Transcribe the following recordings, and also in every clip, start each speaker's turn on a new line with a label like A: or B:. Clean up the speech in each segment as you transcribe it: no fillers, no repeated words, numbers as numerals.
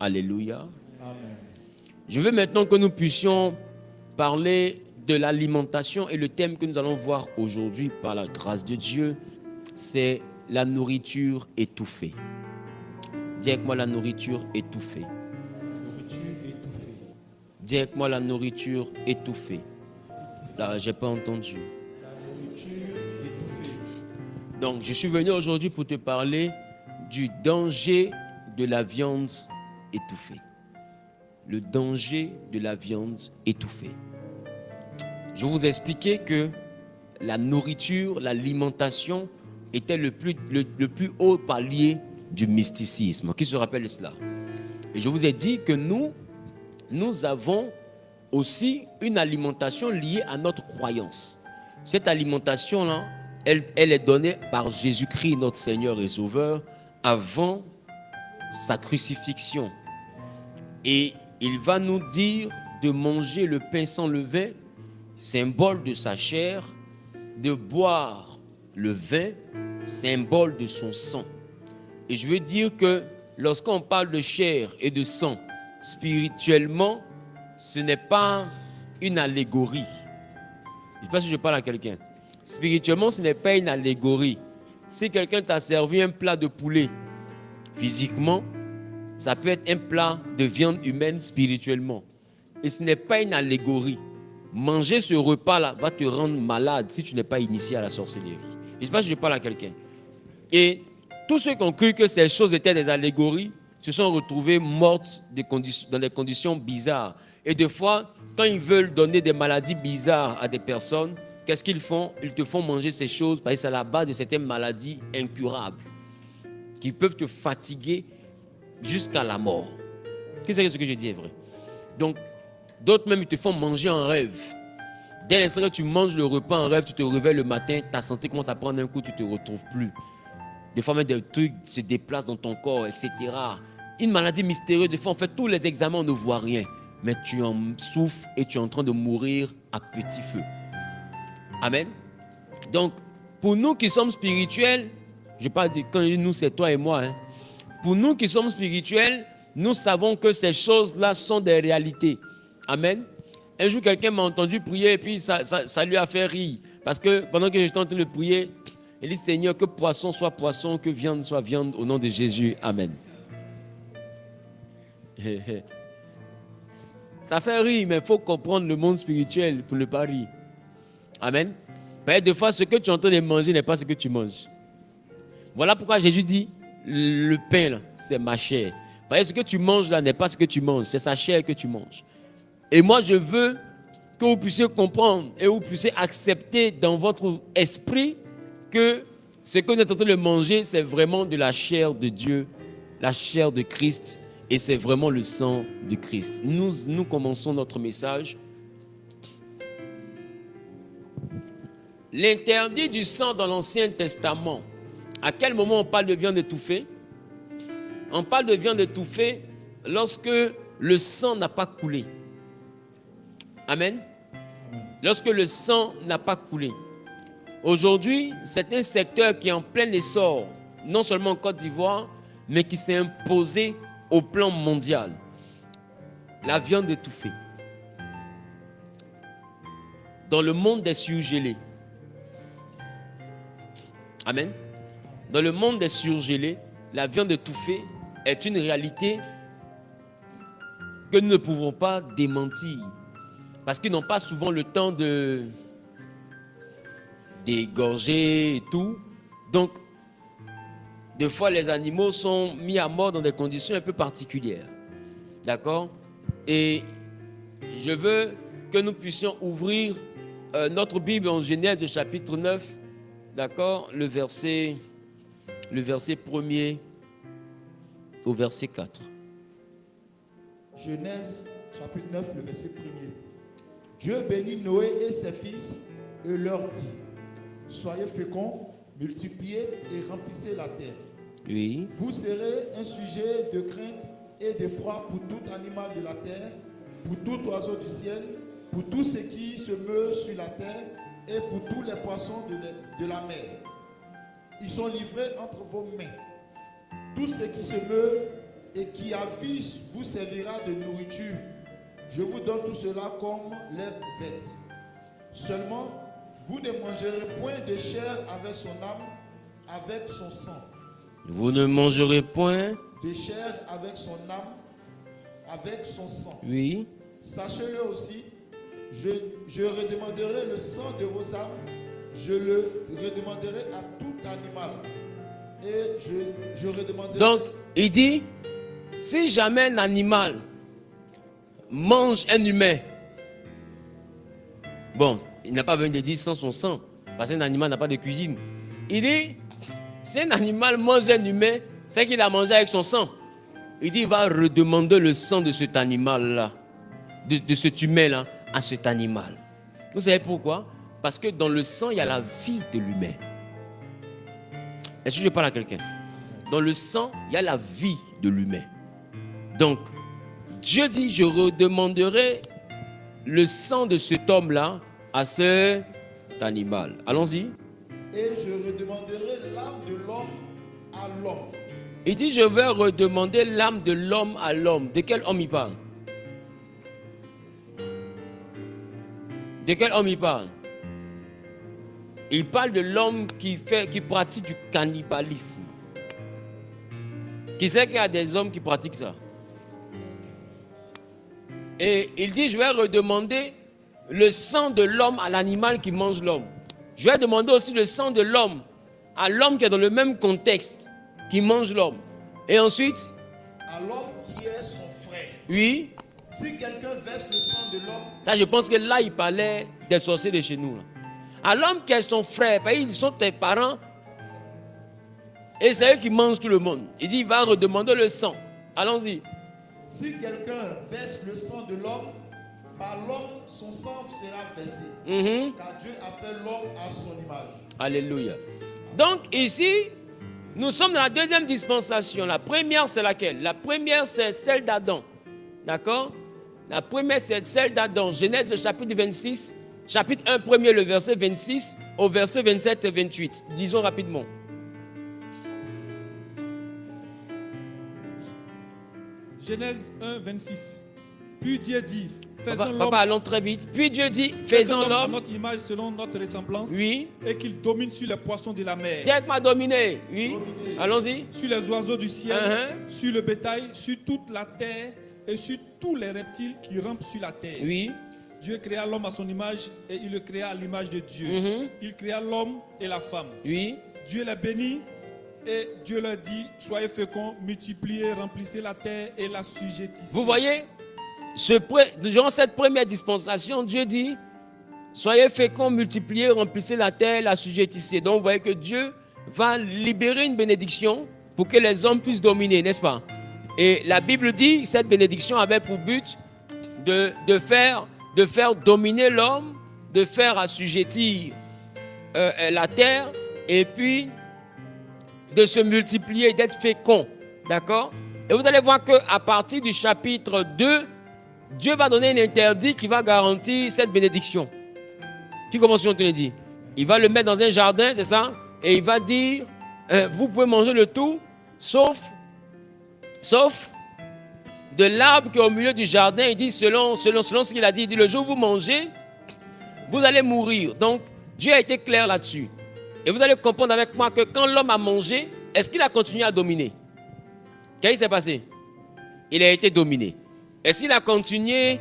A: Alléluia.
B: Amen.
A: Je veux maintenant que nous puissions parler de l'alimentation et le thème que nous allons voir aujourd'hui par la grâce de Dieu, c'est la nourriture étouffée. Dis avec moi la nourriture étouffée.
B: La nourriture étouffée.
A: Dis avec moi la nourriture étouffée. Là, j'ai pas entendu.
B: La nourriture étouffée.
A: Donc, je suis venu aujourd'hui pour te parler du danger de la viande étouffée. Le danger de la viande étouffée. Je vous ai expliqué que la nourriture, l'alimentation était le plus haut palier du mysticisme. Qui se rappelle de cela? Et je vous ai dit que nous avons aussi une alimentation liée à notre croyance. Cette alimentation-là, elle est donnée par Jésus-Christ, notre Seigneur et Sauveur, avant sa crucifixion. Et il va nous dire de manger le pain sans levain, symbole de sa chair, de boire le vin, symbole de son sang. Et je veux dire que lorsqu'on parle de chair et de sang, spirituellement, ce n'est pas une allégorie. Je ne sais pas si je parle à quelqu'un. Spirituellement, ce n'est pas une allégorie. Si quelqu'un t'a servi un plat de poulet, physiquement, ça peut être un plat de viande humaine spirituellement. Et ce n'est pas une allégorie. Manger ce repas-là va te rendre malade si tu n'es pas initié à la sorcellerie. Je ne sais pas si je parle à quelqu'un. Et tous ceux qui ont cru que ces choses étaient des allégories se sont retrouvés morts dans des conditions bizarres. Et des fois, quand ils veulent donner des maladies bizarres à des personnes, qu'est-ce qu'ils font? Ils te font manger ces choses parce que c'est à la base de certaines maladies incurables qui peuvent te fatiguer jusqu'à la mort. Qu'est-ce que ce que je dis est vrai? Donc, d'autres même, ils te font manger en rêve. Dès l'instant que tu manges le repas en rêve, tu te réveilles le matin, ta santé commence à prendre un coup, tu ne te retrouves plus. Des fois, même des trucs se déplacent dans ton corps, etc. Une maladie mystérieuse, des fois, on fait tous les examens, on ne voit rien. Mais tu en souffres et tu es en train de mourir à petit feu. Amen. Donc, pour nous qui sommes spirituels, je parle de quand nous, c'est toi et moi. Pour nous qui sommes spirituels, nous savons que ces choses-là sont des réalités. Amen. Un jour, quelqu'un m'a entendu prier et puis ça lui a fait rire. Parce que pendant que j'étais en train de prier, il dit, Seigneur, que poisson soit poisson, que viande soit viande, au nom de Jésus. Amen. Ça fait rire, mais il faut comprendre le monde spirituel pour ne pas rire. Amen. Mais des fois, ce que tu es en train de manger n'est pas ce que tu manges. Voilà pourquoi Jésus dit, le pain, là, c'est ma chair. Parce que ce que tu manges là n'est pas ce que tu manges, c'est sa chair que tu manges. Et moi, je veux que vous puissiez comprendre et vous puissiez accepter dans votre esprit que ce que vous êtes en train de manger, c'est vraiment de la chair de Dieu, la chair de Christ, et c'est vraiment le sang de Christ. Nous commençons notre message. L'interdit du sang dans l'Ancien Testament. À quel moment on parle de viande étouffée? On parle de viande étouffée lorsque le sang n'a pas coulé. Amen. Lorsque le sang n'a pas coulé. Aujourd'hui, c'est un secteur qui est en plein essor, non seulement en Côte d'Ivoire, mais qui s'est imposé au plan mondial. La viande étouffée. Dans le monde des surgelés. Amen. Dans le monde des surgelés, la viande étouffée est une réalité que nous ne pouvons pas démentir. Parce qu'ils n'ont pas souvent le temps d'égorger et tout. Donc, des fois, les animaux sont mis à mort dans des conditions un peu particulières. D'accord? Et je veux que nous puissions ouvrir notre Bible en Genèse, chapitre 9. D'accord? Le verset 1er au verset 4.
B: Genèse, chapitre 9, le verset 1er. Dieu bénit Noé et ses fils et leur dit, soyez féconds, multipliez et remplissez la terre.
A: Oui.
B: Vous serez un sujet de crainte et d'effroi pour tout animal de la terre, pour tout oiseau du ciel, pour tout ce qui se meut sur la terre et pour tous les poissons de la mer. Ils sont livrés entre vos mains. Tout ce qui se meut et qui à vie vous servira de nourriture. Je vous donne tout cela comme l'herbe verte. Seulement, vous ne mangerez point de chair avec son âme, avec son sang.
A: Vous ne mangerez point.
B: De chair avec son âme, avec son sang.
A: Oui.
B: Sachez-le aussi, je redemanderai le sang de vos âmes, je le redemanderai à tout animal. Et je redemanderai...
A: Donc, il dit, si jamais un animal mange un humain, bon, il n'a pas besoin de dire sans son sang, parce qu'un animal n'a pas de cuisine. Il dit, si un animal mange un humain, c'est qu'il a mangé avec son sang. Il dit, il va redemander le sang de cet animal-là, de cet humain-là, à cet animal. Vous savez pourquoi? Parce que dans le sang, il y a la vie de l'humain. Est-ce que je parle à quelqu'un? Dans le sang, il y a la vie de l'humain. Donc, Dieu dit, je redemanderai le sang de cet homme-là à cet animal. Allons-y.
B: Et je redemanderai l'âme de l'homme à l'homme.
A: Il dit, je vais redemander l'âme de l'homme à l'homme. De quel homme il parle? De quel homme il parle? Il parle de l'homme qui pratique du cannibalisme. Qui sait qu'il y a des hommes qui pratiquent ça? Et il dit, je vais redemander le sang de l'homme à l'animal qui mange l'homme. Je vais demander aussi le sang de l'homme à l'homme qui est dans le même contexte, qui mange l'homme. Et ensuite?
B: À l'homme qui est son frère.
A: Oui.
B: Si quelqu'un verse le sang de l'homme...
A: Là, je pense que là, il parlait des sorciers de chez nous. Là. À l'homme qui est son frère, parce qu'ils sont tes parents, et c'est eux qui mangent tout le monde. Il dit, il va redemander le sang. Allons-y.
B: Si quelqu'un verse le sang de l'homme, par l'homme, son sang sera versé. Car Dieu a fait l'homme à son image.
A: Alléluia. Donc ici, nous sommes dans la deuxième dispensation. La première, c'est laquelle? La première, c'est celle d'Adam. D'accord? La première, c'est celle d'Adam. Genèse, le chapitre 26. Chapitre 1, premier, le verset 26 au verset 27 et 28. Lisons rapidement.
C: Genèse 1, 26. Puis Dieu dit, faisons l'homme...
A: Papa, allons très vite. Puis Dieu dit, faisons l'homme...
C: notre image selon notre ressemblance.
A: Oui.
C: Et qu'il domine sur les poissons de la mer.
A: Dieu m'a dominé. Oui. Allons-y.
C: Sur les oiseaux du ciel, sur le bétail, sur toute la terre et sur tous les reptiles qui rampent sur la terre.
A: Oui.
C: Dieu créa l'homme à son image et il le créa à l'image de Dieu. Il créa l'homme et la femme.
A: Oui.
C: Dieu les bénit et Dieu leur dit, soyez féconds, multipliez, remplissez la terre et la sujettissez.
A: Vous voyez, durant cette première dispensation, Dieu dit, soyez féconds, multipliez, remplissez la terre, la sujettissez. Donc vous voyez que Dieu va libérer une bénédiction pour que les hommes puissent dominer, n'est-ce pas? Et la Bible dit que cette bénédiction avait pour but de faire dominer l'homme, de faire assujettir la terre, et puis de se multiplier, d'être fécond. D'accord? Et vous allez voir qu'à partir du chapitre 2, Dieu va donner un interdit qui va garantir cette bénédiction. Qui commence si on te le dit? Il va le mettre dans un jardin, c'est ça? Et il va dire, vous pouvez manger le tout, sauf de l'arbre qui est au milieu du jardin. Il dit, selon ce qu'il a dit, il dit, le jour où vous mangez, vous allez mourir. Donc, Dieu a été clair là-dessus. Et vous allez comprendre avec moi que quand l'homme a mangé, est-ce qu'il a continué à dominer? Qu'est-ce qui s'est passé? Il a été dominé. Est-ce qu'il a continué?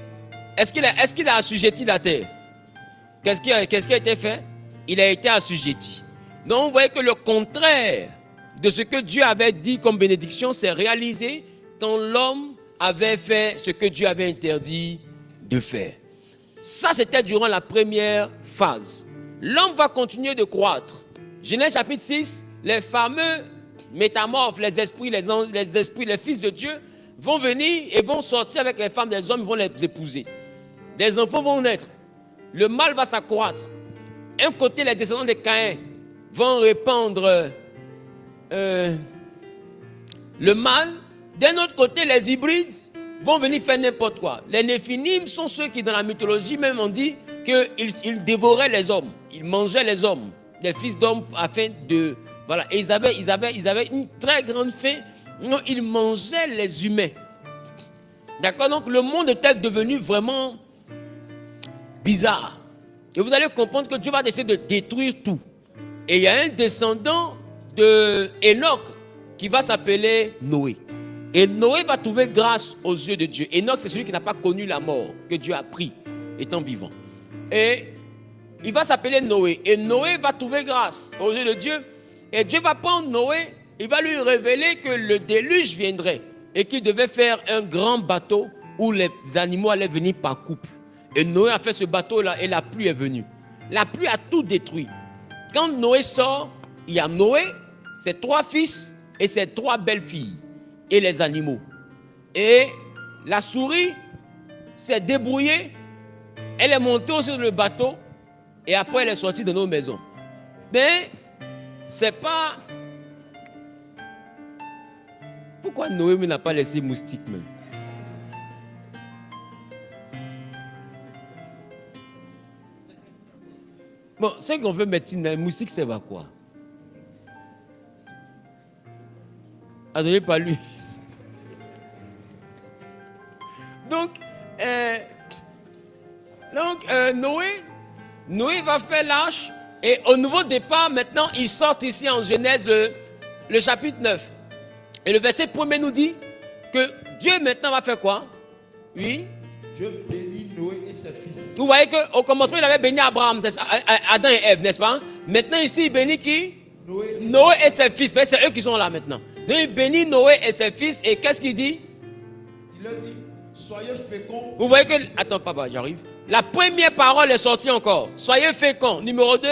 A: Est-ce qu'il a assujetti la terre? Qu'est-ce qui a été fait? Il a été assujetti. Donc, vous voyez que le contraire de ce que Dieu avait dit comme bénédiction s'est réalisé quand l'homme avait fait ce que Dieu avait interdit de faire. Ça, c'était durant la première phase. L'homme va continuer de croître. Genèse chapitre 6, les fameux métamorphes, les esprits, les anges, les esprits, les fils de Dieu vont venir et vont sortir avec les femmes des hommes, ils vont les épouser. Des enfants vont naître. Le mal va s'accroître. Un côté, les descendants de Caïn vont répandre le mal. D'un autre côté, les hybrides vont venir faire n'importe quoi. Les Néphilim sont ceux qui, dans la mythologie même, ont dit qu'ils dévoraient les hommes. Ils mangeaient les hommes, les fils d'hommes, afin de... Voilà. Et ils avaient une très grande faim Non, il mangeait les humains. D'accord? Donc le monde était devenu vraiment bizarre. Et vous allez comprendre que Dieu va décider de détruire tout. Et il y a un descendant de Enoch qui va s'appeler Noé. Et Noé va trouver grâce aux yeux de Dieu. Enoch, c'est celui qui n'a pas connu la mort, que Dieu a pris étant vivant. Et il va s'appeler Noé. Et Noé va trouver grâce aux yeux de Dieu. Et Dieu va prendre Noé, il va lui révéler que le déluge viendrait et qu'il devait faire un grand bateau où les animaux allaient venir par couple. Et Noé a fait ce bateau-là et la pluie est venue. La pluie a tout détruit. Quand Noé sort, il y a Noé, ses 3 fils et ses 3 belles-filles et les animaux. Et la souris s'est débrouillée, elle est montée sur le bateau et après elle est sortie de nos maisons. Mais c'est pas... Pourquoi Noé n'a pas laissé moustique même? Bon, ceux qu'on veut médecine, moustique, ça va quoi? Attendez, pas lui. Donc, Noé va faire l'arche et au nouveau départ, maintenant, ils sortent ici en Genèse le chapitre 9. Et le verset 1er nous dit que Dieu maintenant va faire quoi? Oui.
B: Dieu bénit Noé et ses fils.
A: Vous voyez qu'au commencement, il avait béni Abraham, Adam et Ève, n'est-ce pas? Maintenant ici, il bénit qui? Noé et ses fils. C'est eux qui sont là maintenant. Donc il bénit Noé et ses fils. Et qu'est-ce qu'il dit?
B: Il leur dit, soyez féconds.
A: Vous voyez que... Attends, papa, j'arrive. La première parole est sortie encore. Soyez féconds. Numéro 2.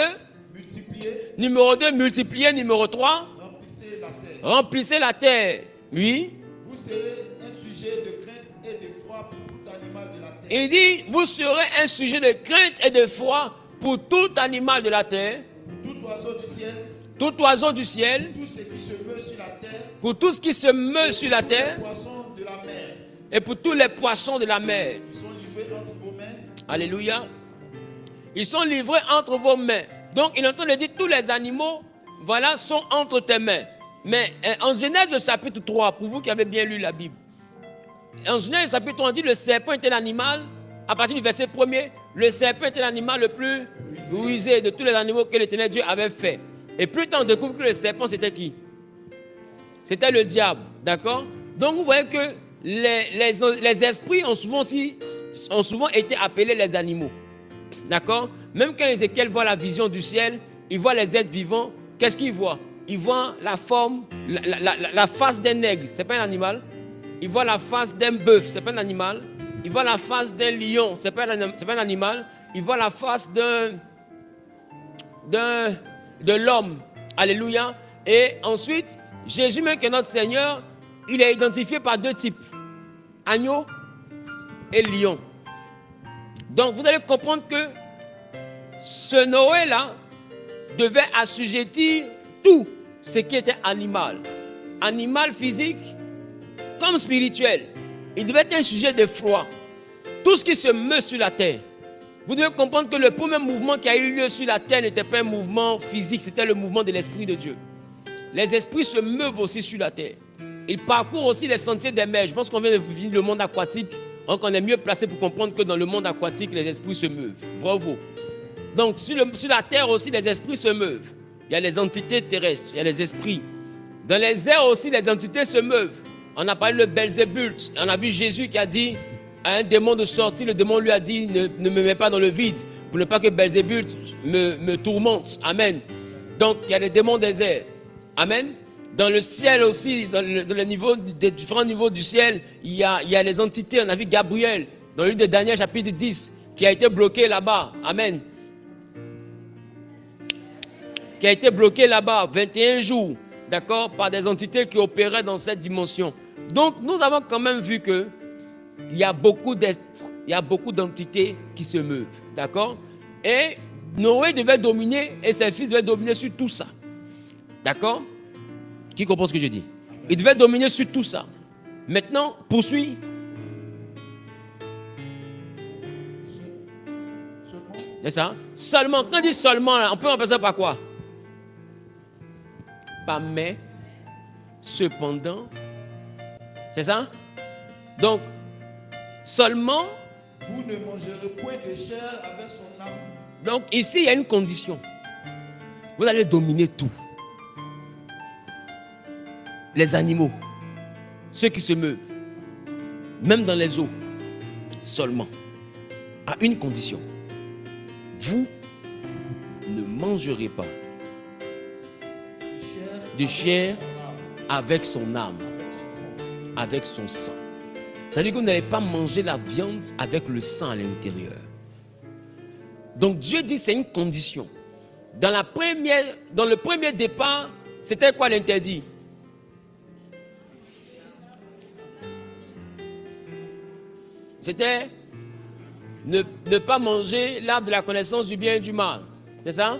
B: Multipliez.
A: Numéro 2, multipliez. Numéro 3.
B: Remplissez la terre.
A: Remplissez la terre. Oui.
B: Vous serez un sujet de crainte et d'effroi pour tout animal de la terre.
A: Il dit, vous serez un sujet de crainte et de foi pour tout animal de la terre.
B: Pour tout oiseau du ciel.
A: Tout oiseau du ciel.
B: Tout ce qui se meut sur la terre.
A: Pour tout ce qui se meut sur la terre.
B: Les poissons de la mer.
A: Et pour tous les poissons de la mer.
B: Ils sont livrés entre vos mains.
A: Alléluia. Ils sont livrés entre vos mains. Donc, il est en train de dire, tous les animaux, voilà, sont entre tes mains. Mais en Genèse chapitre 3, pour vous qui avez bien lu la Bible, en Genèse chapitre 3, on dit le serpent était l'animal, à partir du verset 1er, le serpent était l'animal le plus rusé de tous les animaux que l'Éternel Dieu avait fait. Et plus tard, on découvre que le serpent, c'était qui? C'était le diable, d'accord? Donc, vous voyez que les esprits ont souvent été appelés les animaux. D'accord? Même quand Ézéchiel voit la vision du ciel, il voit les êtres vivants. Qu'est-ce qu'il voit? Il voit la forme, la face d'un aigle. Ce n'est pas un animal. Il voit la face d'un bœuf. Ce n'est pas un animal. Il voit la face d'un lion. Ce n'est pas un animal. Il voit la face de l'homme. Alléluia. Et ensuite, Jésus, même que notre Seigneur, il est identifié par 2 types. Agneau et lion. Donc, vous allez comprendre que ce Noé-là devait assujettir tout ce qui était animal. Animal physique comme spirituel. Il devait être un sujet de foi. Tout ce qui se meut sur la terre. Vous devez comprendre que le premier mouvement qui a eu lieu sur la terre n'était pas un mouvement physique, c'était le mouvement de l'Esprit de Dieu. Les esprits se meuvent aussi sur la terre. Ils parcourent aussi les sentiers des mers. Je pense qu'on vient de vivre le monde aquatique. Donc on est mieux placé pour comprendre que dans le monde aquatique, les esprits se meuvent. Bravo. Donc sur la terre aussi, les esprits se meuvent. Il y a les entités terrestres, il y a les esprits. Dans les airs aussi, les entités se meuvent. On a parlé de Belzébuth. On a vu Jésus qui a dit à un démon de sortir. Le démon lui a dit, ne me mets pas dans le vide pour ne pas que Belzébuth me tourmente. Amen. Donc il y a les démons des airs. Amen. Dans le ciel aussi, dans les différents niveaux du ciel, il y a les entités. On a vu Gabriel dans l'une des Daniel chapitre 10 qui a été bloqué là-bas. Amen. Qui a été bloqué là-bas 21 jours, d'accord, par des entités qui opéraient dans cette dimension. Donc, nous avons quand même vu que il y a beaucoup d'êtres, il y a beaucoup d'entités qui se meuvent, d'accord? Et Noé devait dominer et ses fils devaient dominer sur tout ça, d'accord? Qui comprend ce que je dis? Il devait dominer sur tout ça. Maintenant, poursuis. C'est ça? Seulement, quand on dit seulement, on peut remplacer par quoi? Pas mais, cependant, C'est ça? Donc, seulement,
B: vous ne mangerez point de chair avec son âme.
A: donc ici, il y a une condition. Vous allez dominer tout. Les animaux, ceux qui se meuvent, même dans les eaux, seulement, à une condition. Vous ne mangerez pas de chair avec son âme, avec son sang. Ça veut dire que vous n'allez pas manger la viande avec le sang à l'intérieur. Donc Dieu dit que c'est une condition. Dans le premier départ, c'était quoi l'interdit? C'était ne pas manger l'arbre de la connaissance du bien et du mal. C'est ça?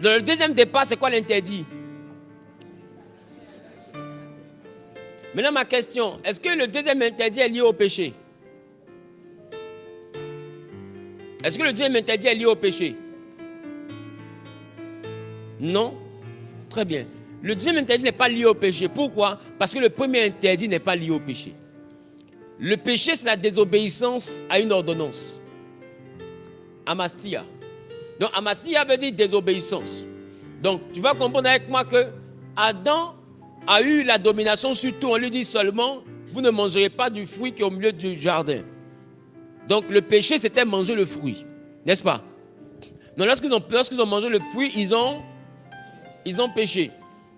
A: Dans le deuxième départ, c'est quoi l'interdit? Maintenant, ma question, est-ce que le deuxième interdit est lié au péché? Est-ce que le deuxième interdit est lié au péché? Non? Très bien. Le deuxième interdit n'est pas lié au péché. Pourquoi? Parce que le premier interdit n'est pas lié au péché. Le péché, c'est la désobéissance à une ordonnance. Amastia. Donc, amastia veut dire désobéissance. Donc, tu vas comprendre avec moi que Adam a eu la domination sur tout. On lui dit seulement, vous ne mangerez pas du fruit qui est au milieu du jardin. Donc, le péché, c'était manger le fruit. N'est-ce pas? Donc, lorsqu'ils ont mangé le fruit, ils ont péché.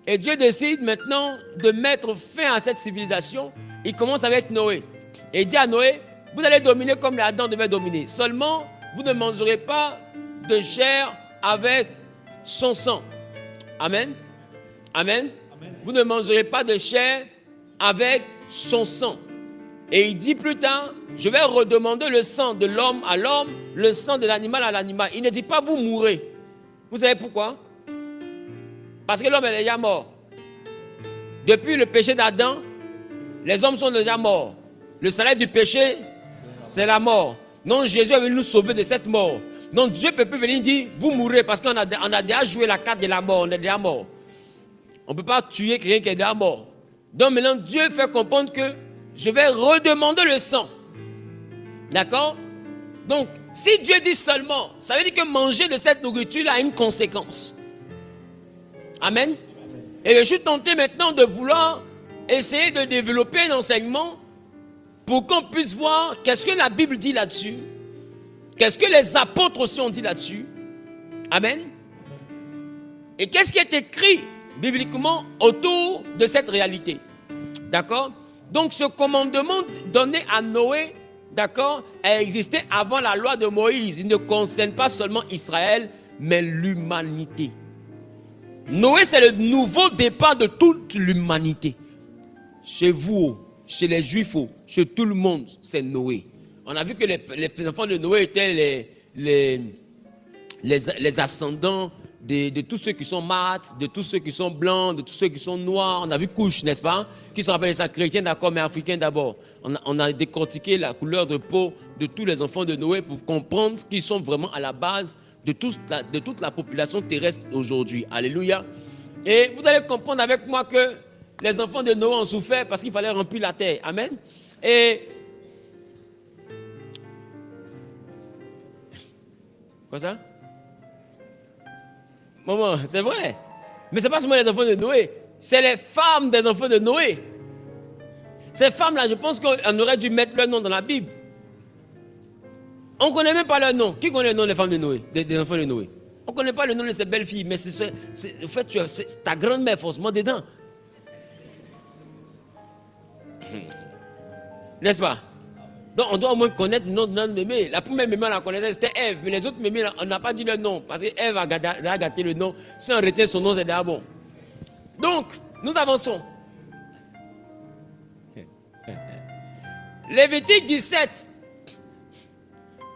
A: Et Dieu décide maintenant de mettre fin à cette civilisation. Il commence avec Noé. Et il dit à Noé, vous allez dominer comme Adam devait dominer. Seulement, vous ne mangerez pas de chair avec son sang. Amen. Amen. Amen. Vous ne mangerez pas de chair avec son sang. Et il dit plus tard, je vais redemander le sang de l'homme à l'homme, le sang de l'animal à l'animal. Il ne dit pas vous mourrez. Vous savez pourquoi? Parce que l'homme est déjà mort. Depuis le péché d'Adam, les hommes sont déjà morts. Le salaire du péché, c'est la mort. Non, Jésus est venu nous sauver de cette mort. Donc Dieu ne peut plus venir dire, vous mourrez, parce qu'on a déjà joué la carte de la mort, on est déjà mort. On ne peut pas tuer quelqu'un qui est déjà mort. Donc maintenant, Dieu fait comprendre que je vais redemander le sang. D'accord? Donc, si Dieu dit seulement, ça veut dire que manger de cette nourriture a une conséquence. Amen. Et je suis tenté maintenant de vouloir essayer de développer un enseignement pour qu'on puisse voir qu'est-ce que la Bible dit là-dessus. Qu'est-ce que les apôtres aussi ont dit là-dessus. Amen. Et qu'est-ce qui est écrit bibliquement autour de cette réalité. D'accord? Donc ce commandement donné à Noé, d'accord, a existé avant la loi de Moïse. Il ne concerne pas seulement Israël, mais l'humanité. Noé, c'est le nouveau départ de toute l'humanité. Chez vous, chez les Juifs, chez tout le monde, c'est Noé. On a vu que les enfants de Noé étaient les ascendants de tous ceux qui sont maths, de tous ceux qui sont blancs, de tous ceux qui sont noirs. On a vu couche, n'est-ce pas? Qui se rappelle ça, chrétien d'accord, mais africain d'abord. On a décortiqué la couleur de peau de tous les enfants de Noé pour comprendre qu'ils sont vraiment à la base de toute la population terrestre aujourd'hui. Alléluia. Et vous allez comprendre avec moi que les enfants de Noé ont souffert parce qu'il fallait remplir la terre. Amen. Et quoi ça? Maman, c'est vrai. Mais ce n'est pas seulement les enfants de Noé. C'est les femmes des enfants de Noé. Ces femmes-là, je pense qu'on aurait dû mettre leur nom dans la Bible. On ne connaît même pas leur nom. Qui connaît le nom des femmes de Noé, des enfants de Noé? On ne connaît pas le nom de ces belles filles, mais en fait, c'est ta grand-mère forcément dedans. N'est-ce pas? Donc on doit au moins connaître le nom de notre mémé. La première mémé, on la connaissait, c'était Ève. Mais les autres mémés, on n'a pas dit leur nom. Parce qu'Ève a gâté le nom. Si on retient son nom, c'est déjà bon. Donc, nous avançons. Lévitique 17,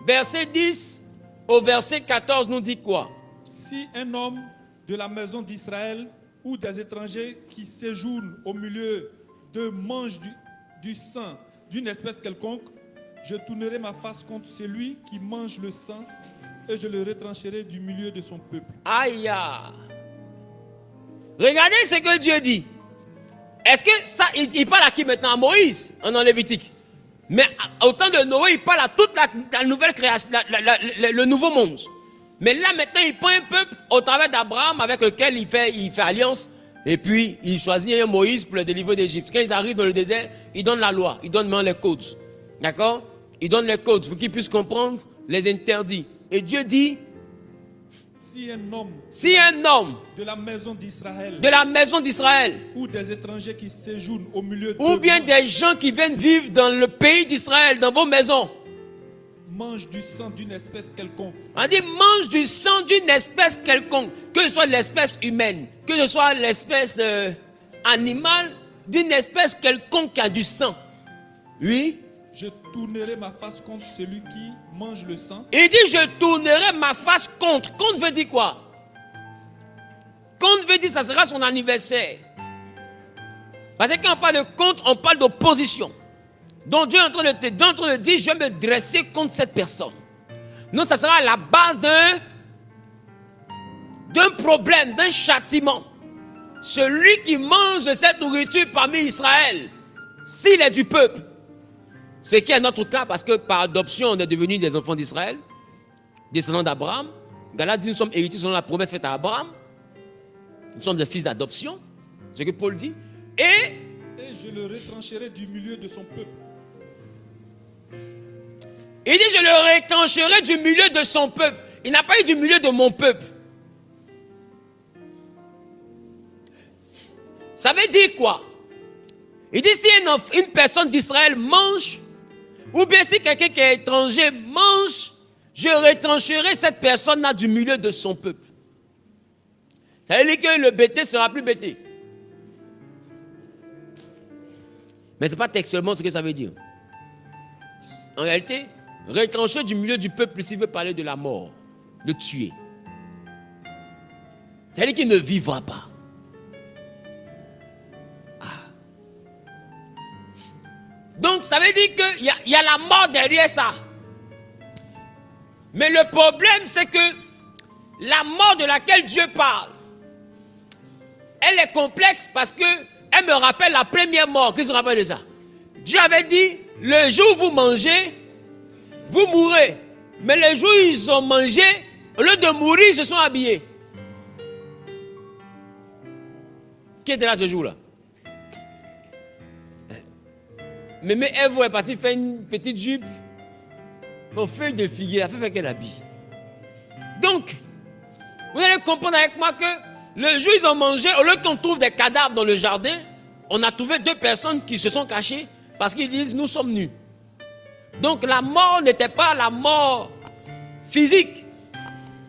A: verset 10 au verset 14 nous dit quoi?
C: Si un homme de la maison d'Israël ou des étrangers qui séjournent au milieu d'eux mange du sang d'une espèce quelconque, je tournerai ma face contre celui qui mange le sang et je le retrancherai du milieu de son peuple.
A: Aïe! Regardez ce que Dieu dit. Est-ce que ça, il parle à qui maintenant? À Moïse, en Lévitique. Mais au temps de Noé, il parle à toute la nouvelle création, le nouveau monde. Mais là maintenant, il prend un peuple au travers d'Abraham avec lequel il fait alliance. Et puis, il choisit un Moïse pour le délivrer d'Égypte. Quand ils arrivent dans le désert, il donne la loi, il donne les codes. D'accord? Il donne les codes pour qu'ils puissent comprendre les interdits. Et Dieu dit, si un homme
C: de la maison d'Israël
A: ou
C: des étrangers qui séjournent au milieu de
A: ou bien des gens qui viennent vivre dans le pays d'Israël, dans vos maisons,
C: mange du sang d'une espèce quelconque.
A: On dit mange du sang d'une espèce quelconque, que ce soit l'espèce humaine, que ce soit l'espèce animale, d'une espèce quelconque qui a du sang. Oui.
C: Je tournerai ma face contre celui qui mange le sang.
A: Il dit je tournerai ma face contre. Contre veut dire quoi? Contre veut dire ça sera son anniversaire. Parce que quand on parle de contre, on parle d'opposition. Donc Dieu est en train de dire, je vais me dresser contre cette personne. Non, ça sera à la base d'un problème, d'un châtiment. Celui qui mange cette nourriture parmi Israël, s'il est du peuple, ce qui est notre cas, parce que par adoption, on est devenus des enfants d'Israël, descendants d'Abraham. Galates dit, nous sommes héritiers selon la promesse faite à Abraham. Nous sommes des fils d'adoption, c'est ce que Paul dit. Et
C: je le retrancherai du milieu de son peuple.
A: Il dit, je le retrancherai du milieu de son peuple. Il n'a pas dit du milieu de mon peuple. Ça veut dire quoi? Il dit, si une personne d'Israël mange, ou bien si quelqu'un qui est étranger mange, je retrancherai cette personne-là du milieu de son peuple. Ça veut dire que le bêté sera plus bêté. Mais ce n'est pas textuellement ce que ça veut dire. En réalité, retrancher du milieu du peuple, s'il veut parler de la mort, de tuer. Ça veut dire qu'il ne vivra pas. Donc, ça veut dire qu'il y a la mort derrière ça. Mais le problème, c'est que la mort de laquelle Dieu parle, elle est complexe parce qu'elle me rappelle la première mort. Qui se rappelle de ça? Dieu avait dit, le jour où vous mangez, vous mourrez. Mais le jour où ils ont mangé, au lieu de mourir, ils se sont habillés. Qui était là ce jour-là? Mais Ève est partie faire une petite jupe aux feuilles de figuier. Elle a fait faire qu'elle habille. Donc, vous allez comprendre avec moi que le jour où ils ont mangé, au lieu qu'on trouve des cadavres dans le jardin, on a trouvé 2 personnes qui se sont cachées parce qu'ils disent nous sommes nus. Donc la mort n'était pas la mort physique.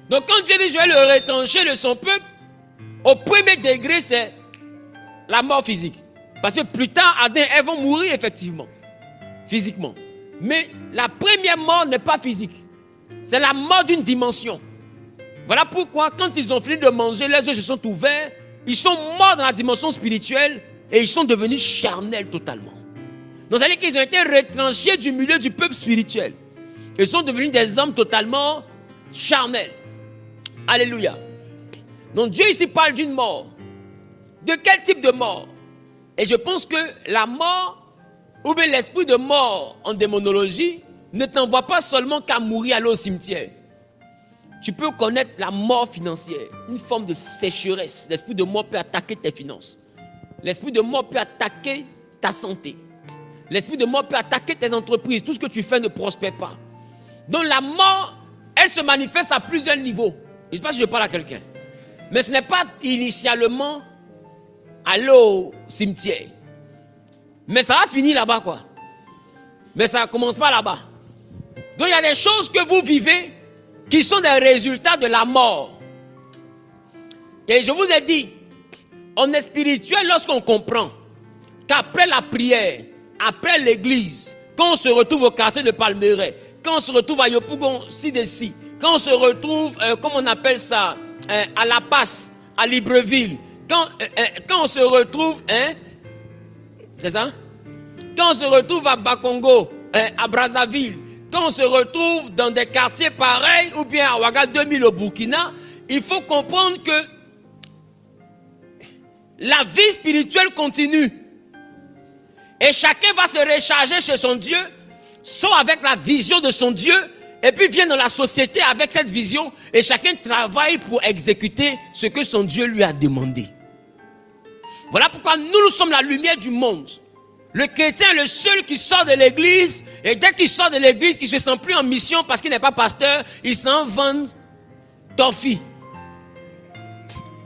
A: Donc quand Dieu dit je vais le retrancher de son peuple, au premier degré c'est la mort physique. Parce que plus tard, Adam et Ève vont mourir effectivement, physiquement. Mais la première mort n'est pas physique. C'est la mort d'une dimension. Voilà pourquoi, quand ils ont fini de manger, les yeux se sont ouverts, ils sont morts dans la dimension spirituelle et ils sont devenus charnels totalement. Donc, ça veut dire qu'ils ont été retranchés du milieu du peuple spirituel. Ils sont devenus des hommes totalement charnels. Alléluia. Donc, Dieu ici parle d'une mort. De quel type de mort? Et je pense que la mort, ou bien l'esprit de mort en démonologie, ne t'envoie pas seulement qu'à mourir, aller au cimetière. Tu peux connaître la mort financière, une forme de sécheresse. L'esprit de mort peut attaquer tes finances. L'esprit de mort peut attaquer ta santé. L'esprit de mort peut attaquer tes entreprises. Tout ce que tu fais ne prospère pas. Donc la mort, elle se manifeste à plusieurs niveaux. Je ne sais pas si je parle à quelqu'un. Mais ce n'est pas initialement aller au cimetière. Mais ça va finir là-bas, quoi. Mais ça ne commence pas là-bas. Donc il y a des choses que vous vivez qui sont des résultats de la mort. Et je vous ai dit, on est spirituel lorsqu'on comprend qu'après la prière, après l'église, quand on se retrouve au quartier de Palmeraie, quand on se retrouve à Yopougon, ci-de-ci, quand on se retrouve, comment on appelle ça, à La Passe, à Libreville, quand on se retrouve, c'est ça? Quand on se retrouve à Bakongo, à Brazzaville, quand on se retrouve dans des quartiers pareils, ou bien à Ouagal 2000 au Burkina, il faut comprendre que la vie spirituelle continue. Et chacun va se recharger chez son Dieu, soit avec la vision de son Dieu, et puis vient dans la société avec cette vision, et chacun travaille pour exécuter ce que son Dieu lui a demandé. Voilà pourquoi nous sommes la lumière du monde. Le chrétien est le seul qui sort de l'église, et dès qu'il sort de l'église, il ne se sent plus en mission parce qu'il n'est pas pasteur, il s'en vend toffee.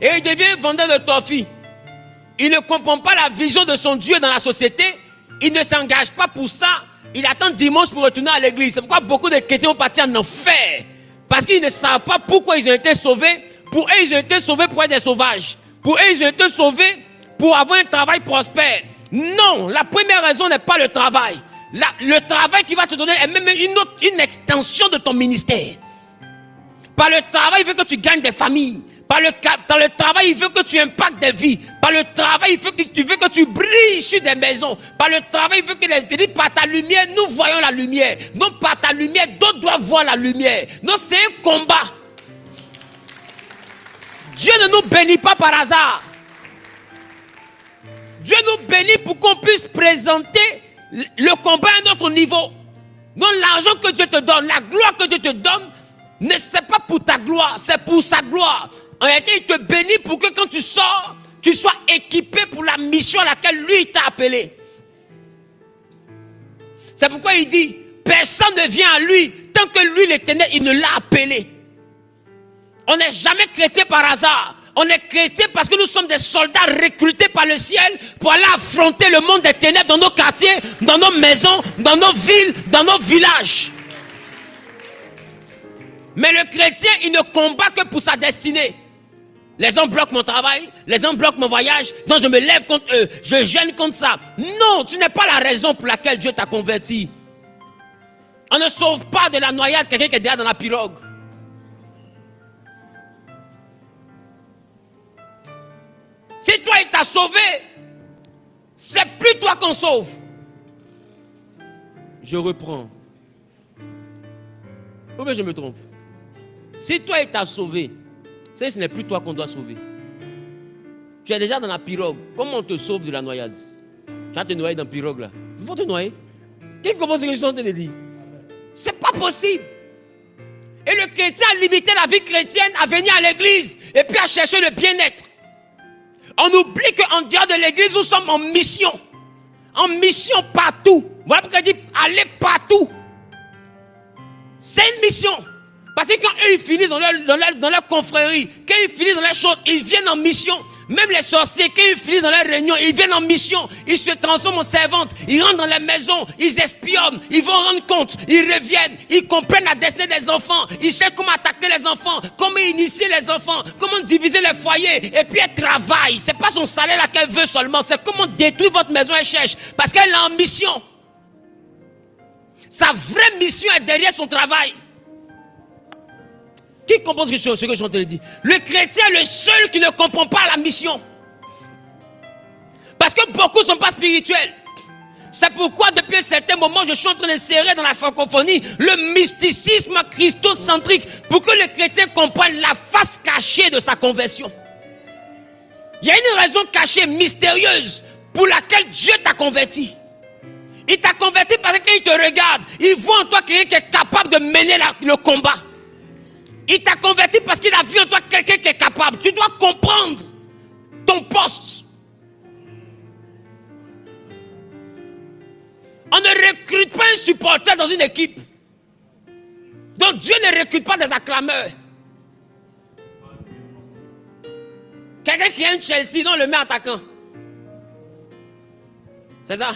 A: Et il devient vendeur de toffee. Il ne comprend pas la vision de son Dieu dans la société, il ne s'engage pas pour ça, il attend dimanche pour retourner à l'église. C'est pourquoi beaucoup de chrétiens vont partir en enfer, parce qu'ils ne savent pas pourquoi ils ont été sauvés. Pour eux, ils ont été sauvés pour être des sauvages. Pour eux, ils ont été sauvés pour avoir un travail prospère. Non, la première raison n'est pas le travail. Le travail qui va te donner est même une extension de ton ministère. Par le travail, il veut que tu gagnes des familles. Par le travail, il veut que tu impactes des vies. Par le travail, il veut que tu brilles sur des maisons. Par le travail, il veut que il dit, par ta lumière, nous voyons la lumière. Non, par ta lumière, d'autres doivent voir la lumière. Non, c'est un combat. Dieu ne nous bénit pas par hasard. Dieu nous bénit pour qu'on puisse présenter le combat à notre niveau. Donc l'argent que Dieu te donne, la gloire que Dieu te donne, ne c'est pas pour ta gloire, c'est pour sa gloire. En réalité, il te bénit pour que quand tu sors, tu sois équipé pour la mission à laquelle lui t'a appelé. C'est pourquoi il dit, personne ne vient à lui tant que lui, l'Éternel, il ne l'a appelé. On n'est jamais chrétien par hasard. On est chrétien parce que nous sommes des soldats recrutés par le ciel pour aller affronter le monde des ténèbres dans nos quartiers, dans nos maisons, dans nos villes, dans nos villages. Mais le chrétien, il ne combat que pour sa destinée. Les gens bloquent mon travail, les gens bloquent mon voyage, donc je me lève contre eux, je gêne contre ça. Non, tu n'es pas la raison pour laquelle Dieu t'a converti. On ne sauve pas de la noyade quelqu'un qui est derrière dans la pirogue. Si toi il t'a sauvé, c'est plus toi qu'on sauve. Je reprends. Ou bien je me trompe? Si toi il t'a sauvé, ce n'est plus toi qu'on doit sauver. Tu es déjà dans la pirogue. Comment on te sauve de la noyade? Tu vas te noyer dans la pirogue là. Il faut te noyer. Qui commence ce que je suis en train de dire? C'est pas possible. Et le chrétien a limité la vie chrétienne à venir à l'église et puis à chercher le bien-être. On oublie qu'en dehors de l'église, nous sommes en mission. En mission partout. Voilà pourquoi il dit allez partout. C'est une mission. Parce que quand eux ils finissent dans leur confrérie, quand ils finissent dans leurs choses, ils viennent en mission. Même les sorciers, quand ils finissent dans leurs réunions, ils viennent en mission. Ils se transforment en servantes. Ils rentrent dans les maisons. Ils espionnent. Ils vont rendre compte. Ils reviennent. Ils comprennent la destinée des enfants. Ils cherchent comment attaquer les enfants. Comment initier les enfants. Comment diviser les foyers. Et puis elle travaille. C'est pas son salaire là qu'elle veut seulement. C'est comment détruire votre maison. Elle cherche. Parce qu'elle est en mission. Sa vraie mission est derrière son travail. Qui comprend ce que je suis en train de dire? Le chrétien est le seul qui ne comprend pas la mission. Parce que beaucoup ne sont pas spirituels. C'est pourquoi depuis un certain moment, je suis en train d'insérer dans la francophonie le mysticisme christocentrique pour que le chrétien comprenne la face cachée de sa conversion. Il y a une raison cachée, mystérieuse, pour laquelle Dieu t'a converti. Il t'a converti parce que quand il te regarde, il voit en toi quelqu'un qui est capable de mener le combat. Il t'a converti parce qu'il a vu en toi quelqu'un qui est capable. Tu dois comprendre ton poste. On ne recrute pas un supporter dans une équipe. Donc Dieu ne recrute pas des acclameurs. Quelqu'un qui aime Chelsea, non, le met attaquant. C'est ça.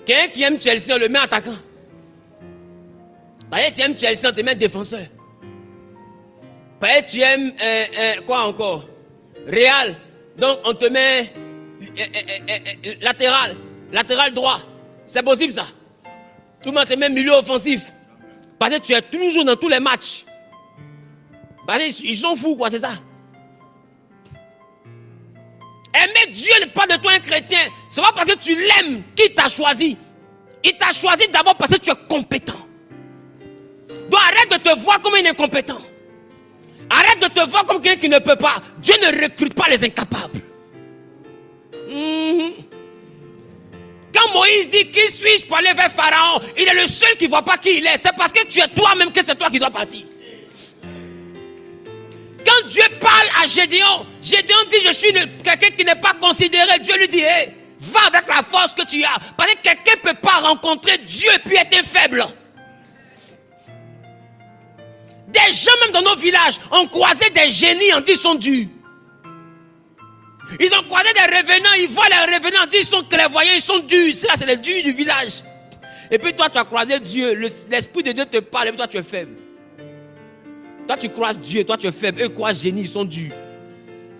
A: Quelqu'un qui aime Chelsea, on le met attaquant. Tu aimes Chelsea, on te met défenseur. Tu aimes quoi encore? Real. Donc on te met latéral droit. C'est possible ça. Tout le monde te met milieu offensif. Parce que tu es toujours dans tous les matchs. Parce qu'ils sont fous quoi, c'est ça. Aimer Dieu n'est pas de toi un chrétien. C'est pas parce que tu l'aimes qu'il t'a choisi. Il t'a choisi d'abord parce que tu es compétent. Donc arrête de te voir comme un incompétent. Arrête de te voir comme quelqu'un qui ne peut pas. Dieu ne recrute pas les incapables. Quand Moïse dit, qui suis-je pour aller vers Pharaon? Il est le seul qui ne voit pas qui il est. C'est parce que tu es toi-même que c'est toi qui dois partir. Quand Dieu parle à Gédéon, Gédéon dit, je suis quelqu'un qui n'est pas considéré. Dieu lui dit, hey, va avec la force que tu as. Parce que quelqu'un ne peut pas rencontrer Dieu et puis être faible. Des gens même dans nos villages ont croisé des génies, on dit ils sont durs. Ils ont croisé des revenants, ils voient les revenants, on dit ils sont clairvoyants, ils sont durs. Ça, c'est les durs du village. Et puis toi, tu as croisé Dieu, l'Esprit de Dieu te parle et puis toi, tu es faible. Toi, tu croises Dieu, toi, tu es faible. Eux croisent génie, ils sont durs.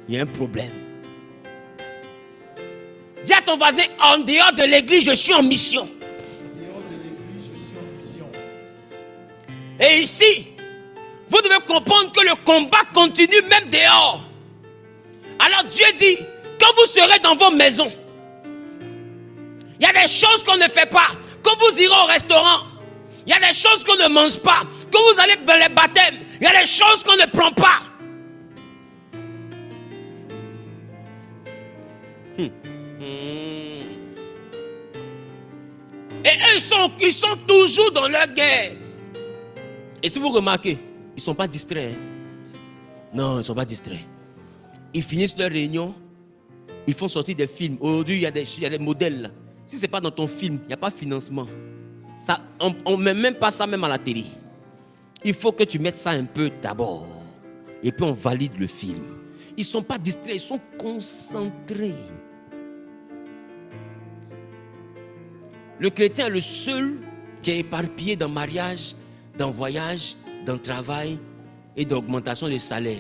A: Il y a un problème. Dis à ton voisin, en dehors de l'église, je suis en mission.
B: En dehors de l'église, je suis en mission.
A: Et ici, vous devez comprendre que le combat continue même dehors. Alors Dieu dit, quand vous serez dans vos maisons, il y a des choses qu'on ne fait pas. Quand vous irez au restaurant, il y a des choses qu'on ne mange pas. Quand vous allez dans les baptêmes, il y a des choses qu'on ne prend pas. Et eux, ils sont toujours dans leur guerre. Et si vous remarquez, ils ne sont pas distraits. Hein? Non, ils ne sont pas distraits. Ils finissent leur réunion, ils font sortir des films. Aujourd'hui, il y a des modèles. Là. Si ce n'est pas dans ton film, il n'y a pas de financement. Ça, on ne met même pas ça même à la télé. Il faut que tu mettes ça un peu d'abord. Et puis on valide le film. Ils ne sont pas distraits, ils sont concentrés. Le chrétien est le seul qui est éparpillé dans mariage, dans voyage, dans travail et d'augmentation des salaires.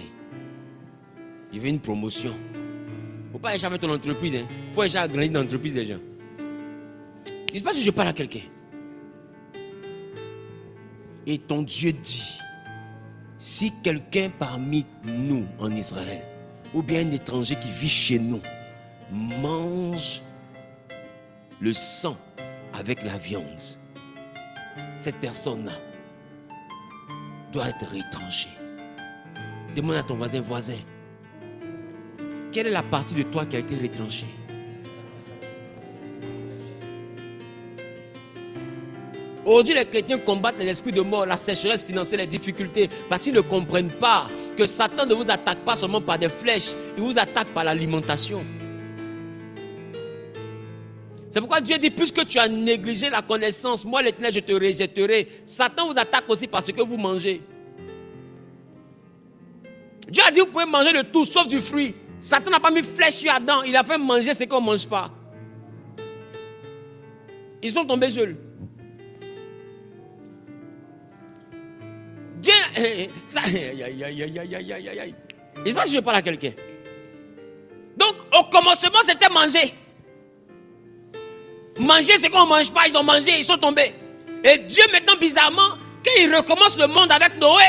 A: Il veut une promotion. Il ne faut pas échapper ton entreprise. Il faut échapper à grandir dans l'entreprise des gens. Je ne sais pas si je parle à quelqu'un. Et ton Dieu dit, si quelqu'un parmi nous en Israël, ou bien un étranger qui vit chez nous, mange le sang avec la viande, cette personne-là doit être retranchée. Demande à ton voisin, quelle est la partie de toi qui a été retranchée? Aujourd'hui, les chrétiens combattent les esprits de mort, la sécheresse financière, les difficultés, parce qu'ils ne comprennent pas que Satan ne vous attaque pas seulement par des flèches, il vous attaque par l'alimentation. C'est pourquoi Dieu dit, puisque tu as négligé la connaissance, moi l'Éternel, je te rejetterai. Satan vous attaque aussi parce que vous mangez. Dieu a dit, vous pouvez manger de tout, sauf du fruit. Satan n'a pas mis flèche sur Adam, il a fait manger ce qu'on ne mange pas. Ils sont tombés seuls. Dieu, ça, aïe. Je ne sais pas si je parle à quelqu'un. Donc, au commencement, c'était manger. Manger ce qu'on ne mange pas, ils ont mangé, ils sont tombés. Et Dieu, maintenant, bizarrement, quand il recommence le monde avec Noé,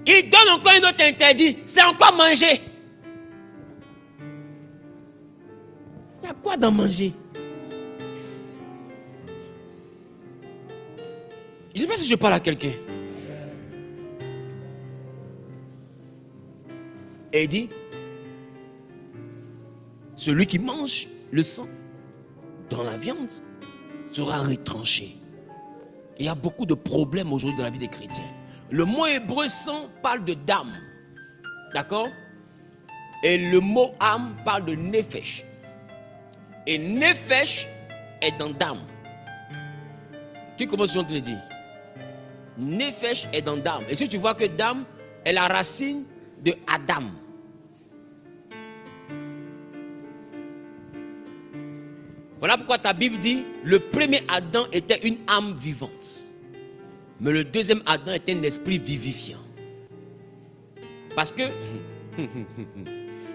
A: il donne encore un autre interdit, c'est encore manger. Il y a quoi dans manger? Je ne sais pas si je parle à quelqu'un. Et il dit, celui qui mange le sang dans la viande sera retranché. Il y a beaucoup de problèmes aujourd'hui dans la vie des chrétiens. Le mot hébreu sang parle de d'âme. D'accord? Et le mot âme parle de nefesh. Et nefesh est dans d'âme. Qui commence à te le dire? Nefesh est dans d'âme. Et si tu vois que d'âme est la racine de Adam. Voilà pourquoi ta Bible dit, le premier Adam était une âme vivante. Mais le deuxième Adam était un esprit vivifiant. Parce que,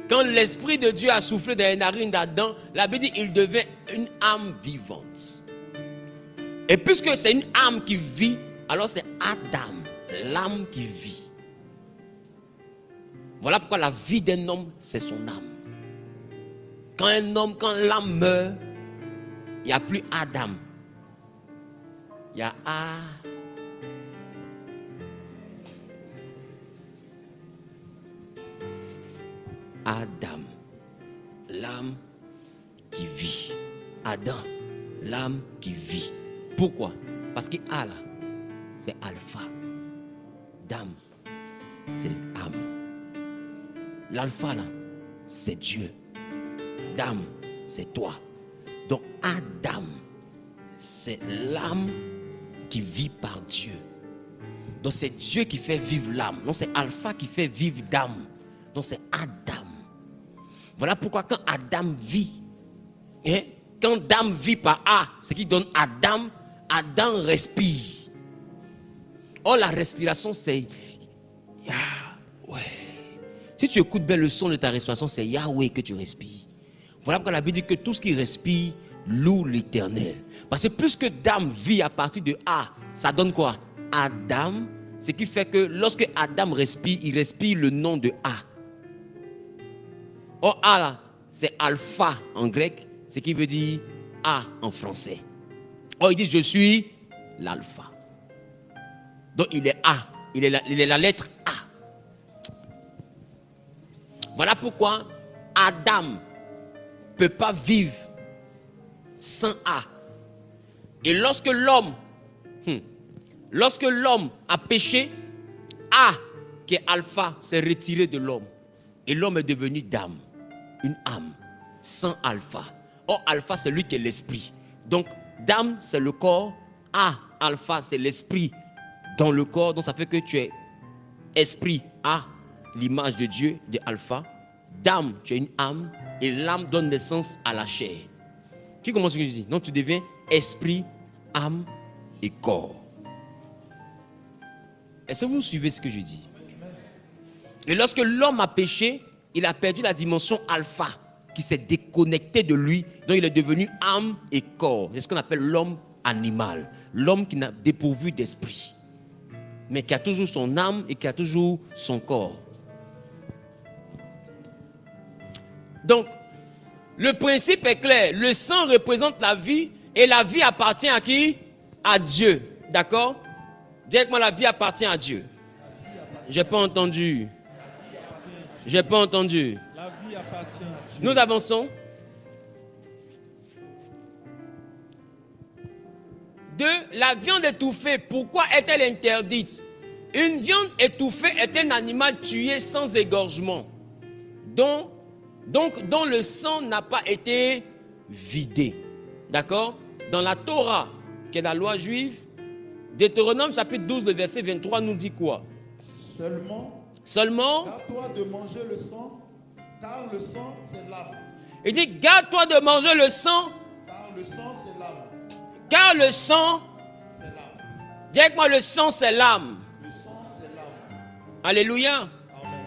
A: quand l'Esprit de Dieu a soufflé dans les narines d'Adam, la Bible dit, il devait une âme vivante. Et puisque c'est une âme qui vit, alors c'est Adam, l'âme qui vit. Voilà pourquoi la vie d'un homme, c'est son âme. Quand l'âme meurt, il n'y a plus Adam. Il y a Adam, l'âme qui vit. Adam, l'âme qui vit. Pourquoi? Parce que A là, c'est alpha. Dame, c'est âme. L'alpha là, c'est Dieu. Dame, c'est toi. Donc Adam, c'est l'âme qui vit par Dieu. Donc c'est Dieu qui fait vivre l'âme. Donc c'est alpha qui fait vivre d'âme. Donc c'est Adam. Voilà pourquoi quand Adam vit, quand Adam vit par A, ce qui donne Adam, Adam respire. Or la respiration c'est Yahweh. Si tu écoutes bien le son de ta respiration, c'est Yahweh que tu respires. Voilà pourquoi la Bible dit que tout ce qui respire loue l'Éternel. Parce que plus que Adam vit à partir de A, ça donne quoi? Adam. Ce qui fait que lorsque Adam respire, il respire le nom de A. Or A là, c'est alpha en grec, ce qui veut dire A en français. Or il dit je suis l'alpha. Donc il est A, il est la lettre A. Voilà pourquoi Adam ne peut pas vivre sans A. Et lorsque l'homme a péché, A, qui est alpha, s'est retiré de l'homme. Et l'homme est devenu dame, une âme, sans alpha. Or, alpha, c'est lui qui est l'esprit. Donc, dame, c'est le corps. A, alpha, c'est l'esprit dans le corps. Donc, ça fait que tu es esprit. A, l'image de Dieu, de alpha. Dame, tu es une âme. Et l'âme donne naissance à la chair. Qui commence ce que je dis? Donc, tu deviens esprit, âme et corps. Est-ce que vous suivez ce que je dis? Et lorsque l'homme a péché, il a perdu la dimension alpha qui s'est déconnecté de lui. Donc il est devenu âme et corps. C'est ce qu'on appelle l'homme animal. L'homme qui n'a dépourvu d'esprit. Mais qui a toujours son âme et qui a toujours son corps. Donc, le principe est clair. Le sang représente la vie et la vie appartient à qui? À Dieu. D'accord? Directement, la vie appartient à Dieu. J'ai pas entendu. J'ai pas entendu.
C: La vie appartient à Dieu.
A: Nous avançons. 2. La viande étouffée, pourquoi est-elle interdite? Une viande étouffée est un animal tué sans égorgement, dont le sang n'a pas été vidé. D'accord? Dans la Torah, qui est la loi juive, Deutéronome chapitre 12, le verset 23 nous dit quoi? Seulement,
B: garde-toi de manger le sang, car le sang c'est l'âme.
A: Il dit, garde-toi de manger le sang,
B: Car le sang c'est l'âme.
A: car le sang,
B: C'est l'âme.
A: dis avec moi, le sang c'est l'âme.
B: Le sang c'est l'âme.
A: Alléluia.
B: Amen.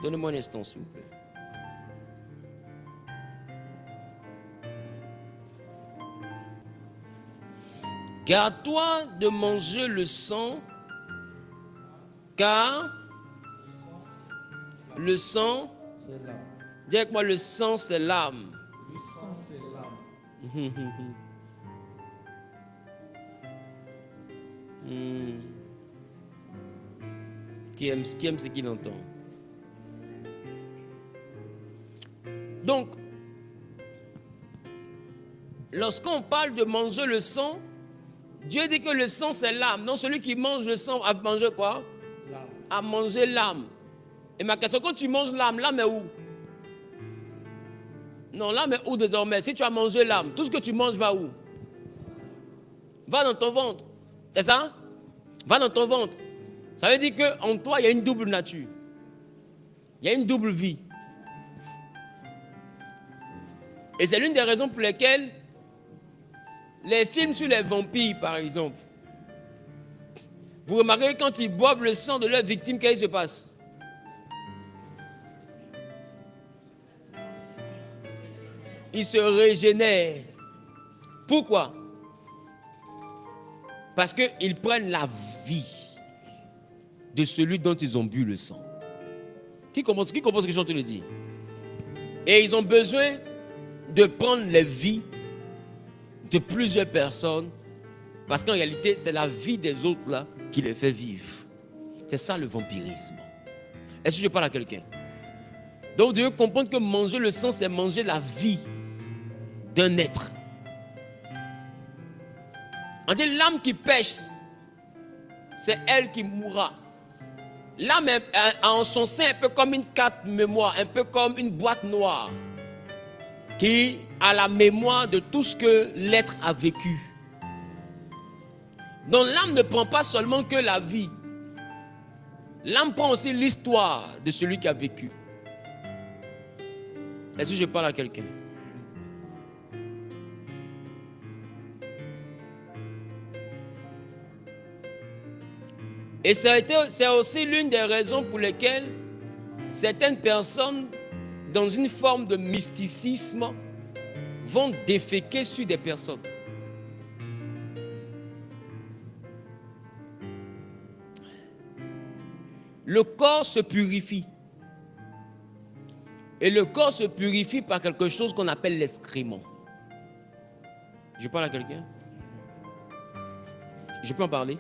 A: Donnez-moi un instant, s'il vous plaît. Garde-toi de manger le sang, car le sang,
B: C'est l'âme.
A: dis avec moi, le sang c'est l'âme.
B: Le sang c'est l'âme.
A: Qui aime ce qu'il entend. Donc, lorsqu'on parle de manger le sang, Dieu dit que le sang c'est l'âme. Donc celui qui mange le sang a mangé quoi?
B: L'âme.
A: A mangé l'âme. Et ma question, quand tu manges l'âme est où? Non, l'âme est où désormais? Si tu as mangé l'âme, tout ce que tu manges va où? Va dans ton ventre. C'est ça? Va dans ton ventre. Ça veut dire qu'en toi, il y a une double nature. Il y a une double vie. Et c'est l'une des raisons pour lesquelles les films sur les vampires, par exemple, vous remarquez quand ils boivent le sang de leurs victimes, qu'est-ce qui se passe? Ils se régénèrent. Pourquoi? Parce qu'ils prennent la vie de celui dont ils ont bu le sang. Qui comprend ce que je suis en train de dire? Et ils ont besoin de prendre les vies de plusieurs personnes, parce qu'en réalité, c'est la vie des autres là qui les fait vivre. C'est ça le vampirisme. Est-ce que je parle à quelqu'un? Donc, vous devez comprendre que manger le sang, c'est manger la vie d'un être. On dit l'âme qui pêche, c'est elle qui mourra. L'âme a en son sein un peu comme une carte mémoire, un peu comme une boîte noire qui a la mémoire de tout ce que l'être a vécu. Donc l'âme ne prend pas seulement que la vie. L'âme prend aussi l'histoire de celui qui a vécu. Est-ce que je parle à quelqu'un? Et c'est aussi l'une des raisons pour lesquelles certaines personnes, dans une forme de mysticisme, vont déféquer sur des personnes. Le corps se purifie. Et le corps se purifie par quelque chose qu'on appelle l'excrément. Je parle à quelqu'un? Je peux en parler?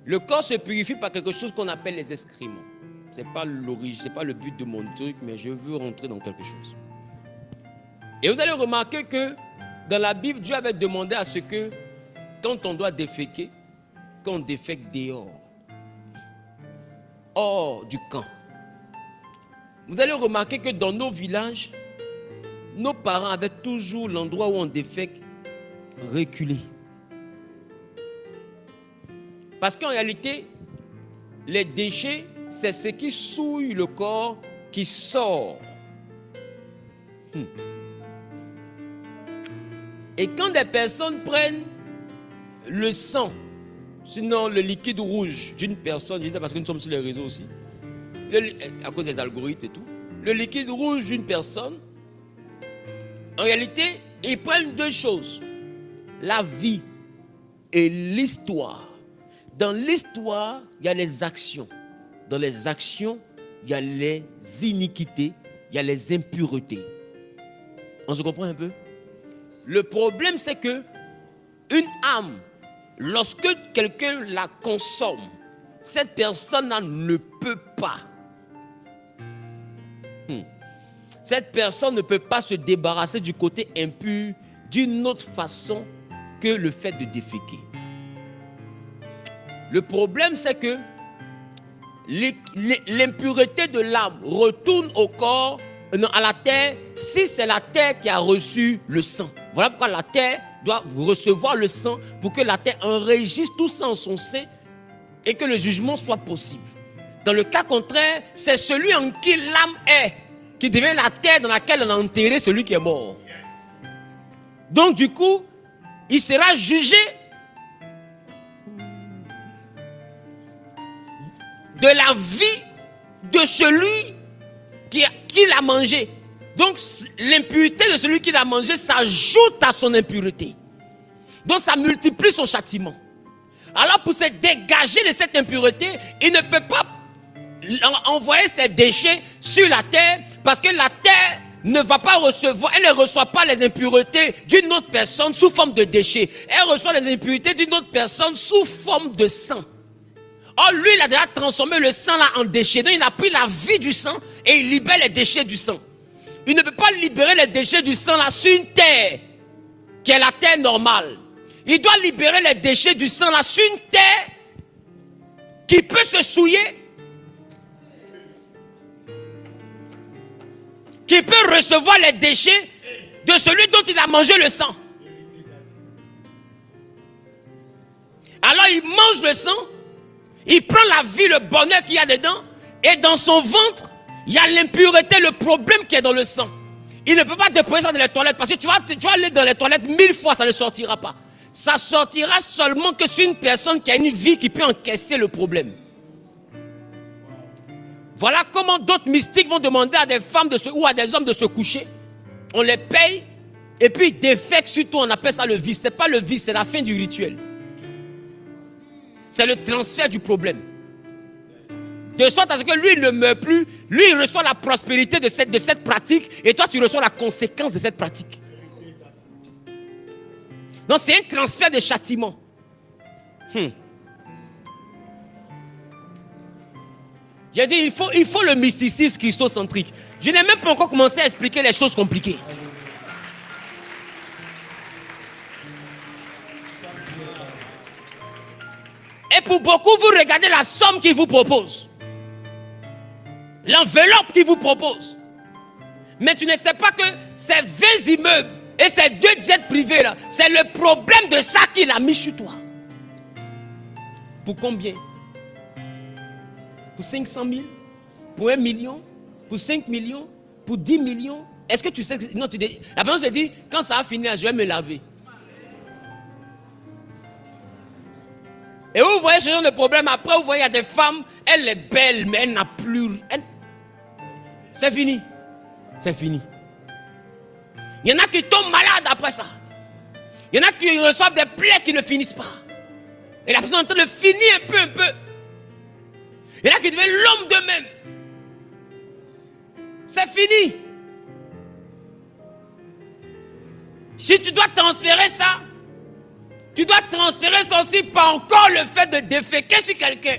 A: Le corps se purifie par quelque chose qu'on appelle les excréments. Ce n'est pas l'origine, ce n'est pas le but de mon truc, mais je veux rentrer dans quelque chose. Et vous allez remarquer que dans la Bible, Dieu avait demandé à ce que, quand on doit déféquer, qu'on défèque dehors, hors du camp. Vous allez remarquer que dans nos villages, nos parents avaient toujours l'endroit où on défèque reculé. Parce qu'en réalité, les déchets, c'est ce qui souille le corps qui sort. Et quand des personnes prennent le sang, sinon le liquide rouge d'une personne, je dis ça parce que nous sommes sur les réseaux aussi, à cause des algorithmes et tout, le liquide rouge d'une personne, en réalité, ils prennent deux choses, la vie et l'histoire. Dans l'histoire, il y a les actions. Dans les actions, il y a les iniquités, il y a les impuretés. On se comprend un peu? Le problème, c'est que une âme, lorsque quelqu'un la consomme, cette personne-là ne peut pas. Cette personne ne peut pas se débarrasser du côté impur d'une autre façon que le fait de déféquer. Le problème, c'est que l'impureté de l'âme retourne au corps, à la terre, si c'est la terre qui a reçu le sang. Voilà pourquoi la terre doit recevoir le sang pour que la terre enregistre tout ça en son sein et que le jugement soit possible. Dans le cas contraire, c'est celui en qui l'âme est qui devient la terre dans laquelle on a enterré celui qui est mort. Donc du coup, il sera jugé de la vie de celui qui l'a mangé. Donc l'impureté de celui qui l'a mangé s'ajoute à son impureté. Donc ça multiplie son châtiment. Alors pour se dégager de cette impureté, il ne peut pas envoyer ses déchets sur la terre parce que la terre ne va pas recevoir, elle ne reçoit pas les impuretés d'une autre personne sous forme de déchets. Elle reçoit les impuretés d'une autre personne sous forme de sang. Or, lui, il a déjà transformé le sang là en déchets. Donc, il a pris la vie du sang et il libère les déchets du sang. Il ne peut pas libérer les déchets du sang là sur une terre qui est la terre normale. Il doit libérer les déchets du sang là sur une terre qui peut se souiller, qui peut recevoir les déchets de celui dont il a mangé le sang. Alors, il mange le sang. Il prend la vie, le bonheur qu'il y a dedans, et dans son ventre, il y a l'impureté, le problème qui est dans le sang. Il ne peut pas déposer ça dans les toilettes, parce que tu vas aller dans les toilettes 1000 fois, ça ne sortira pas. Ça sortira seulement que sur une personne qui a une vie qui peut encaisser le problème. Voilà comment d'autres mystiques vont demander à des femmes ou à des hommes de se coucher. On les paye, et puis ils défèquent sur toi, on appelle ça le vice. Ce n'est pas le vice, c'est la fin du rituel. C'est le transfert du problème. De sorte à ce que lui, il ne meurt plus. Lui, il reçoit la prospérité de cette pratique. Et toi, tu reçois la conséquence de cette pratique. Donc, c'est un transfert de châtiment. J'ai dit, il faut le mysticisme christocentrique. Je n'ai même pas encore commencé à expliquer les choses compliquées. Et pour beaucoup, vous regardez la somme qu'il vous propose. L'enveloppe qu'il vous propose. Mais tu ne sais pas que ces 20 immeubles et ces 2 jets privés là, c'est le problème de ça qu'il a mis sur toi. Pour combien? Pour 500 000? Pour 1 million? Pour 5 millions? Pour 10 millions? Est-ce que tu sais que... Non, la personne se dit, quand ça va finir, je vais me laver. Et vous voyez ce genre de problème. Après, vous voyez, il y a des femmes, elle est belle, mais elle n'a plus... C'est fini. C'est fini. Il y en a qui tombent malades après ça. Il y en a qui reçoivent des plaies qui ne finissent pas. Et la personne est en train de finir un peu. Il y en a qui deviennent l'homme d'eux-mêmes. C'est fini. Si tu dois transférer ça, tu dois transférer ça aussi par encore le fait de déféquer sur quelqu'un.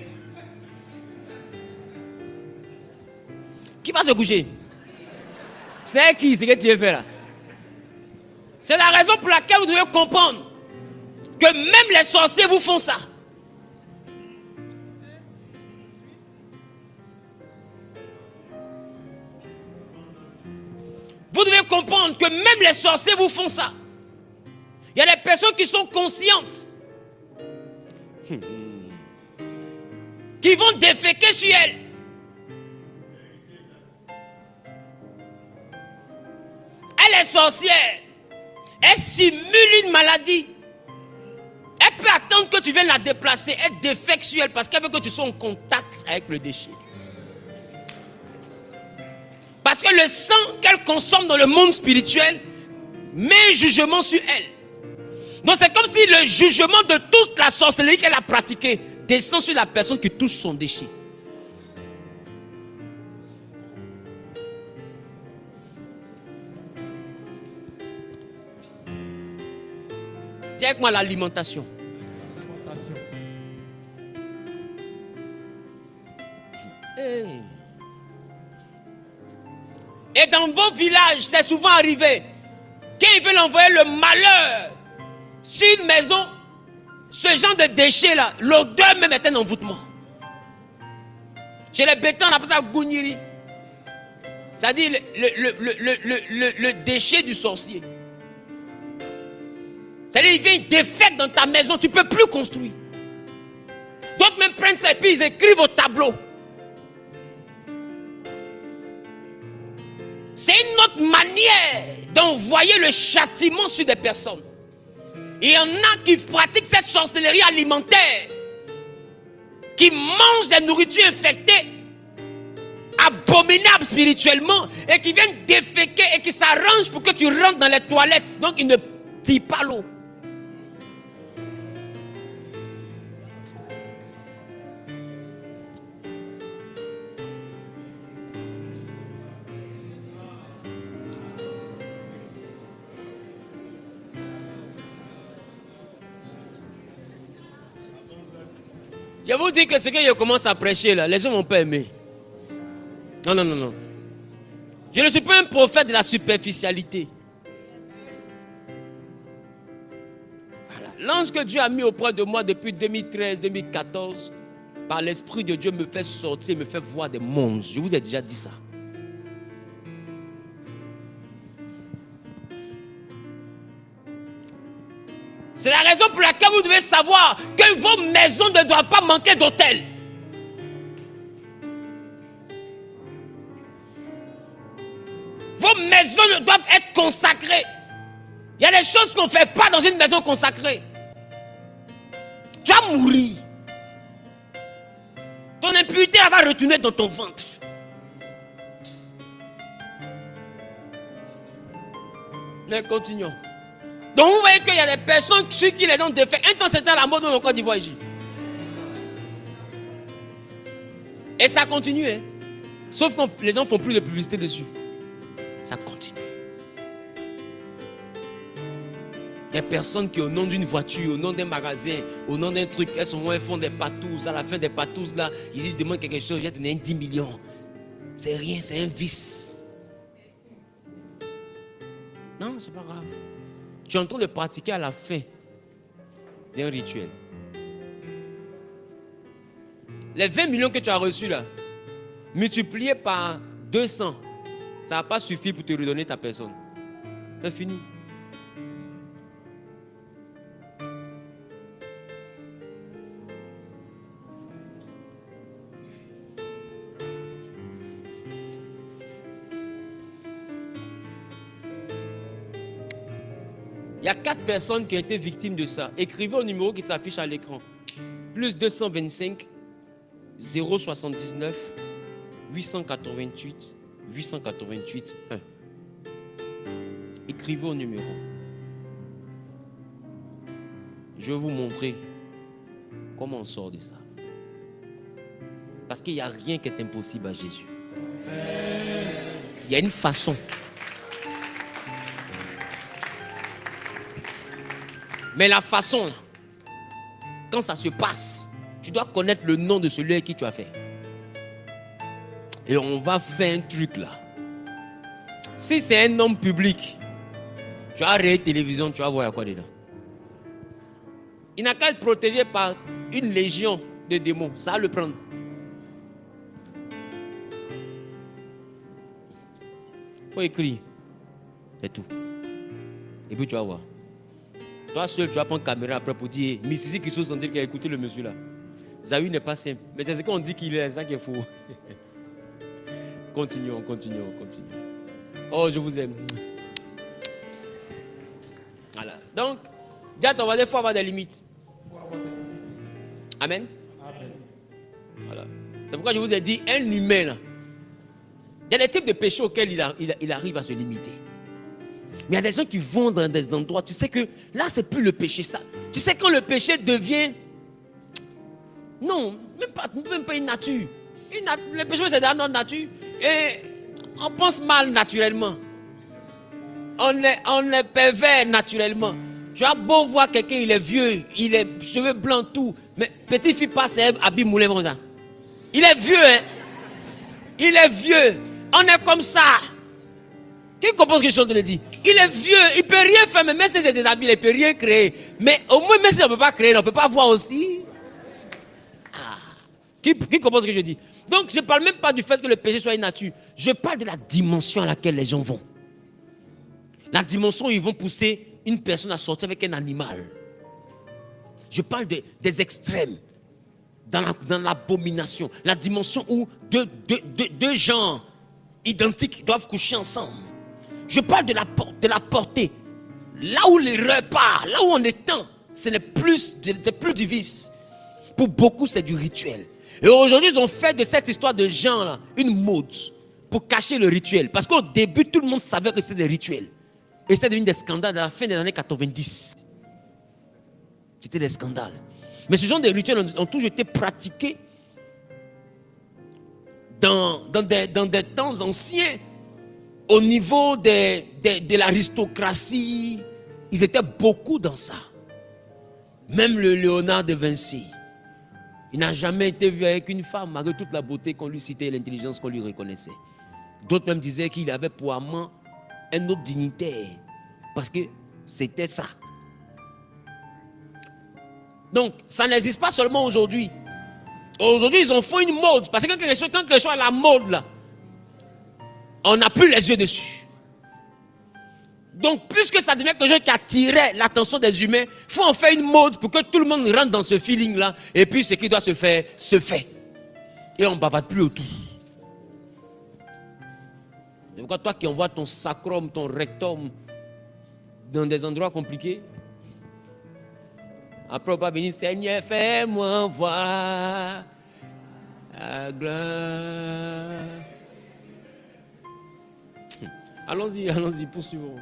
A: Qui va se coucher? C'est qui? C'est que tu veux faire là? C'est la raison pour laquelle vous devez comprendre que même les sorciers vous font ça. Vous devez comprendre que même les sorciers vous font ça. Il y a des personnes qui sont conscientes, qui vont déféquer sur elles. Elle est sorcière. Elle simule une maladie. Elle peut attendre que tu viennes la déplacer. Elle défecte sur elle parce qu'elle veut que tu sois en contact avec le déchet. Parce que le sang qu'elle consomme dans le monde spirituel met un jugement sur elle. Donc c'est comme si le jugement de toute la sorcellerie qu'elle a pratiquée descend sur la personne qui touche son déchet. Dis avec moi l'alimentation. Hey. Et dans vos villages, c'est souvent arrivé. Quand ils veulent envoyer le malheur sur une maison, ce genre de déchets là, l'odeur même est un envoûtement. Chez les bétons, on appelle ça gouniri. C'est-à-dire le déchet du sorcier. C'est-à-dire il vient, il défecte dans ta maison, tu ne peux plus construire. D'autres même prennent ça et puis ils écrivent au tableau. C'est une autre manière d'envoyer le châtiment sur des personnes. Et il y en a qui pratiquent cette sorcellerie alimentaire, qui mangent des nourritures infectées, abominables spirituellement, et qui viennent déféquer et qui s'arrangent pour que tu rentres dans les toilettes. Donc ils ne tirent pas l'eau. Je vous dis que ce que je commence à prêcher là, les gens vont pas aimer. Non. Je ne suis pas un prophète de la superficialité. Voilà. L'ange que Dieu a mis auprès de moi depuis 2013-2014, par l'Esprit de Dieu, me fait sortir, me fait voir des monstres. Je vous ai déjà dit ça. C'est la raison pour laquelle vous devez savoir que vos maisons ne doivent pas manquer d'hôtel. Vos maisons doivent être consacrées. Il y a des choses qu'on ne fait pas dans une maison consacrée. Tu vas mourir. Ton impureté va retourner dans ton ventre. Mais continuons. Donc vous voyez qu'il y a des personnes sur qui les ont défaits. Un temps c'était la mode en Côte d'Ivoire ici. Et ça continue. Hein? Sauf que les gens ne font plus de publicité dessus. Ça continue. Des personnes qui au nom d'une voiture, au nom d'un magasin, au nom d'un truc, elles font des patous. À la fin des patous là, ils demandent quelque chose, j'ai donné 10 millions. C'est rien, c'est un vice. Non, c'est pas grave. Tu es en train de pratiquer à la fin d'un rituel. Les 20 millions que tu as reçus là, multipliés par 200, ça ne va pas suffire pour te redonner ta personne. C'est fini. Il y a 4 personnes qui ont été victimes de ça. Écrivez au numéro qui s'affiche à l'écran. Plus 225 079 888 888 1. Écrivez au numéro. Je vais vous montrer comment on sort de ça. Parce qu'il n'y a rien qui est impossible à Jésus. Il y a une façon. Mais la façon, quand ça se passe, tu dois connaître le nom de celui avec qui tu as fait. Et on va faire un truc là. Si c'est un homme public, tu as arrêté télévision, tu vas voir à quoi dedans. Il n'a qu'à être protégé par une légion de démons. Ça va le prendre. Il faut écrire. C'est tout. Et puis tu vas voir. Toi seul, tu vas prendre caméra après pour dire, mais c'est qui sont sentir qu'il a écouté le monsieur là. Zawi n'est pas simple. Mais c'est ce qu'on dit qu'il est, ça qui est faux. Continuons. Oh, je vous aime. Voilà. Donc, déjà, on va dire qu'il faut avoir des limites. Amen.
B: Amen.
A: Voilà. C'est pourquoi je vous ai dit, un humain là, il y a des types de péchés auxquels il arrive à se limiter. Mais il y a des gens qui vont dans des endroits, tu sais que là, c'est plus le péché, ça. Tu sais quand le péché devient... Non, même pas une nature. Le péché, c'est dans notre nature. Et on pense mal naturellement. On est pervers naturellement. Tu as beau voir quelqu'un, il est vieux, il est cheveux blancs, tout. Mais petite fille passe, habille moulin comme ça. Il est vieux, hein. Il est vieux. On est comme ça. Qui comprend ce que je suis en train de dire? Il est vieux, il ne peut rien faire, mais même si c'est déshabillé, il ne peut rien créer. Mais au moins, même si on ne peut pas créer, on ne peut pas voir aussi. Qui comprend ce que je dis? Donc, je ne parle même pas du fait que le péché soit une nature. Je parle de la dimension à laquelle les gens vont. La dimension où ils vont pousser une personne à sortir avec un animal. Je parle des extrêmes. Dans l'abomination. La dimension où deux gens identiques doivent coucher ensemble. Je parle de la portée. Là où l'erreur part, là où on étend, c'est plus du vice. Pour beaucoup, c'est du rituel. Et aujourd'hui, ils ont fait de cette histoire de gens là une mode pour cacher le rituel. Parce qu'au début, tout le monde savait que c'était des rituels. Et c'était devenu des scandales à la fin des années 90. C'était des scandales. Mais ce genre de rituels ont toujours été pratiqués dans des temps anciens. Au niveau de l'aristocratie, ils étaient beaucoup dans ça. Même le Léonard de Vinci, il n'a jamais été vu avec une femme, malgré toute la beauté qu'on lui citait et l'intelligence qu'on lui reconnaissait. D'autres même disaient qu'il avait pour amant un autre dignitaire, parce que c'était ça. Donc, ça n'existe pas seulement aujourd'hui. Aujourd'hui, ils ont fait une mode, parce que quand quelque chose est à la mode, là, on n'a plus les yeux dessus. Donc, puisque ça devient quelque chose qui attirait l'attention des humains, il faut en faire une mode pour que tout le monde rentre dans ce feeling-là. Et puis, ce qui doit se faire, se fait. Et on ne bavarde plus autour. C'est pourquoi toi qui envoies ton sacrum, ton rectum dans des endroits compliqués, après, on va venir, Seigneur, fais-moi voir la gloire. Allons-y, poursuivons.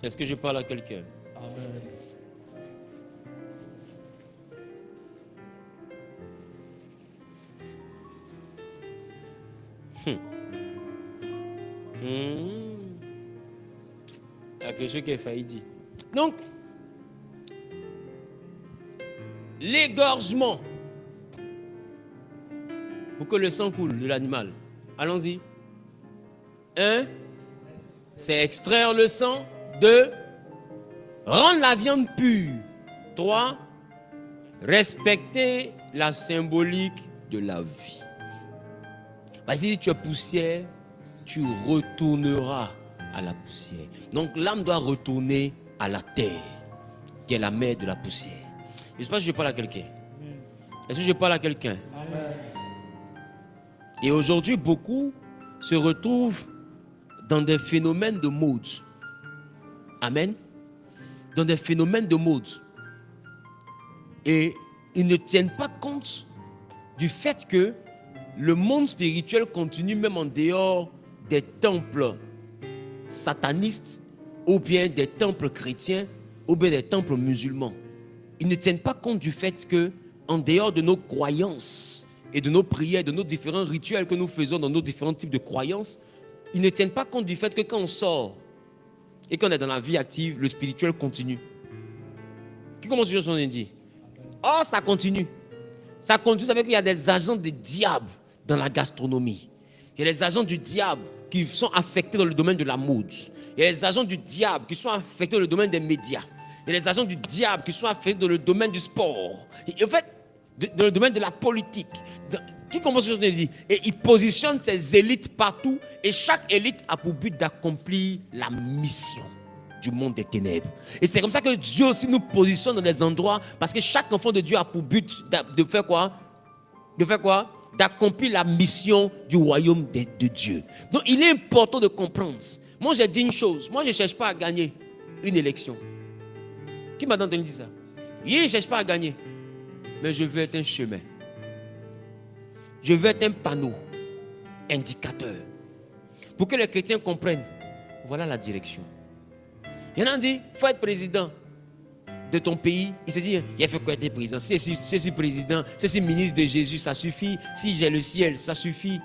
A: Est-ce que je parle à quelqu'un?
B: Amen.
A: Il y a quelque chose qui est failli dire. Donc, l'égorgement pour que le sang coule de l'animal. Allons-y. 1, c'est extraire le sang. 2, Rendre la viande pure. 3. Respecter la symbolique de la vie. Parce que si tu es poussière, tu retourneras à la poussière. Donc l'âme doit retourner à la terre, qui est la mère de la poussière. Je ne sais pas si je parle à quelqu'un. Est-ce que je parle à quelqu'un?
B: Amen.
A: Et aujourd'hui, beaucoup se retrouvent dans des phénomènes de mode. Amen. Dans des phénomènes de mode. Et ils ne tiennent pas compte du fait que le monde spirituel continue même en dehors des temples satanistes ou bien des temples chrétiens ou bien des temples musulmans. Ils ne tiennent pas compte du fait que en dehors de nos croyances et de nos prières, de nos différents rituels que nous faisons dans nos différents types de croyances, ils ne tiennent pas compte du fait que quand on sort et qu'on est dans la vie active, le spirituel continue. Qui commence à son dit? Oh, ça continue. Ça continue, ça veut dire qu'il y a des agents du diable dans la gastronomie. Il y a des agents du diable qui sont affectés dans le domaine de la mode. Il y a des agents du diable qui sont affectés dans le domaine des médias. Il y a des agents du diable qui sont affectés dans le domaine du sport. Et en fait, dans le domaine de la politique. Qui commence à dire? Et il positionne ses élites partout. Et chaque élite a pour but d'accomplir la mission du monde des ténèbres. Et c'est comme ça que Dieu aussi nous positionne dans des endroits. Parce que chaque enfant de Dieu a pour but de faire quoi? De faire quoi? D'accomplir la mission du royaume de Dieu. Donc il est important de comprendre. Moi j'ai dit une chose. Moi je ne cherche pas à gagner une élection. Qui m'a entendu dire ça? Je ne cherche pas à gagner. Mais je veux être un chemin. Je veux être un panneau, indicateur. Pour que les chrétiens comprennent. Voilà la direction. Il y en a qui disent, il faut être président de ton pays. Il se dit, il faut être président. Si je suis président, si je suis ministre de Jésus, ça suffit. Si j'ai le ciel, ça suffit.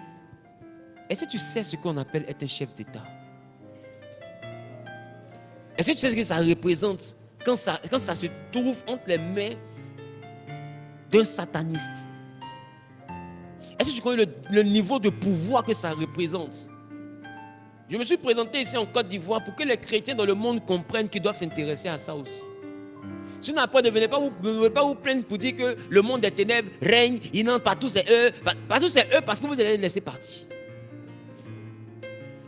A: Est-ce que tu sais ce qu'on appelle être un chef d'État? Est-ce que tu sais ce que ça représente quand ça se trouve entre les mains d'un sataniste? Est-ce que tu connais le niveau de pouvoir que ça représente? Je me suis présenté ici en Côte d'Ivoire pour que les chrétiens dans le monde comprennent qu'ils doivent s'intéresser à ça aussi. Sinon après, ne venez pas vous plaindre pour dire que le monde des ténèbres règne, il n'entre partout, c'est eux. Partout c'est eux parce que vous allez les laisser partir.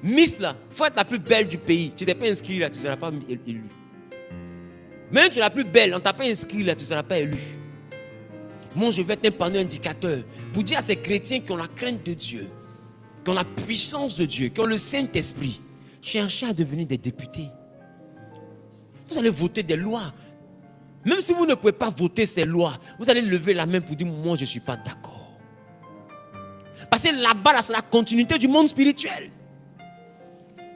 A: Miss là, il faut être la plus belle du pays. Tu n'es pas inscrit là, tu ne seras pas élu. Même tu es la plus belle, on ne t'a pas inscrit là, tu ne seras pas élu. Moi je vais être un panneau indicateur pour dire à ces chrétiens qui ont la crainte de Dieu, qui ont la puissance de Dieu, qui ont le Saint-Esprit, cherchez à devenir des députés. Vous allez voter des lois. Même si vous ne pouvez pas voter ces lois, vous allez lever la main pour dire, moi je ne suis pas d'accord. Parce que là-bas, là, c'est la continuité du monde spirituel.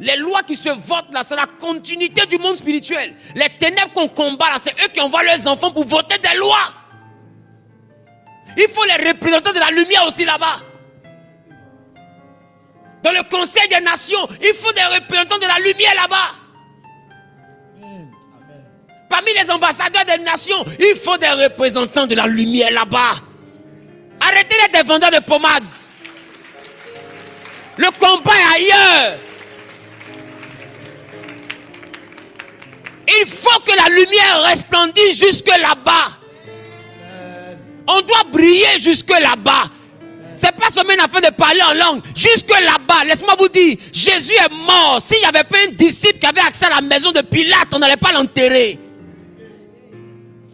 A: Les lois qui se votent là, c'est la continuité du monde spirituel. Les ténèbres qu'on combat là, c'est eux qui envoient leurs enfants pour voter des lois. Il faut les représentants de la lumière aussi là-bas. Dans le Conseil des Nations, il faut des représentants de la lumière là-bas. Parmi les ambassadeurs des nations, il faut des représentants de la lumière là-bas. Arrêtez les vendeurs de pommades. Le combat est ailleurs. Il faut que la lumière resplendisse jusque là-bas. On doit briller jusque là-bas. C'est pas seulement une affaire de parler en langue. Jusque là-bas, laisse-moi vous dire, Jésus est mort. S'il n'y avait pas un disciple qui avait accès à la maison de Pilate, on n'allait pas l'enterrer.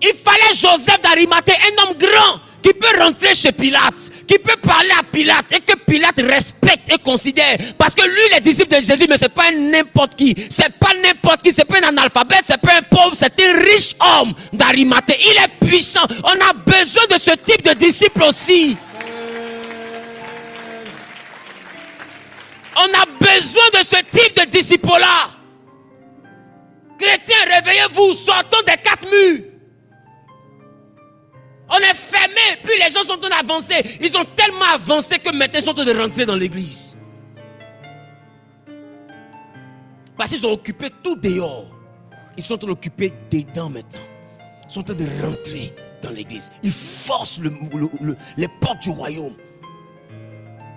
A: Il fallait Joseph d'Arimathée, un homme grand qui peut rentrer chez Pilate, qui peut parler à Pilate et que Pilate respecte et considère. Parce que lui, les disciples de Jésus, mais c'est pas n'importe qui. C'est pas n'importe qui, c'est pas un analphabète, c'est pas un pauvre, c'est un riche homme d'Arimathée. Il est puissant. On a besoin de ce type de disciple aussi. On a besoin de ce type de disciple-là. Chrétiens, réveillez-vous, sortons des quatre murs. On est fermé, puis les gens sont en train d'avancer. Ils ont tellement avancé que maintenant ils sont en train de rentrer dans l'église. Parce qu'ils ont occupé tout dehors. Ils sont en train d'occuper dedans maintenant. Ils sont en train de rentrer dans l'église. Ils forcent les portes du royaume.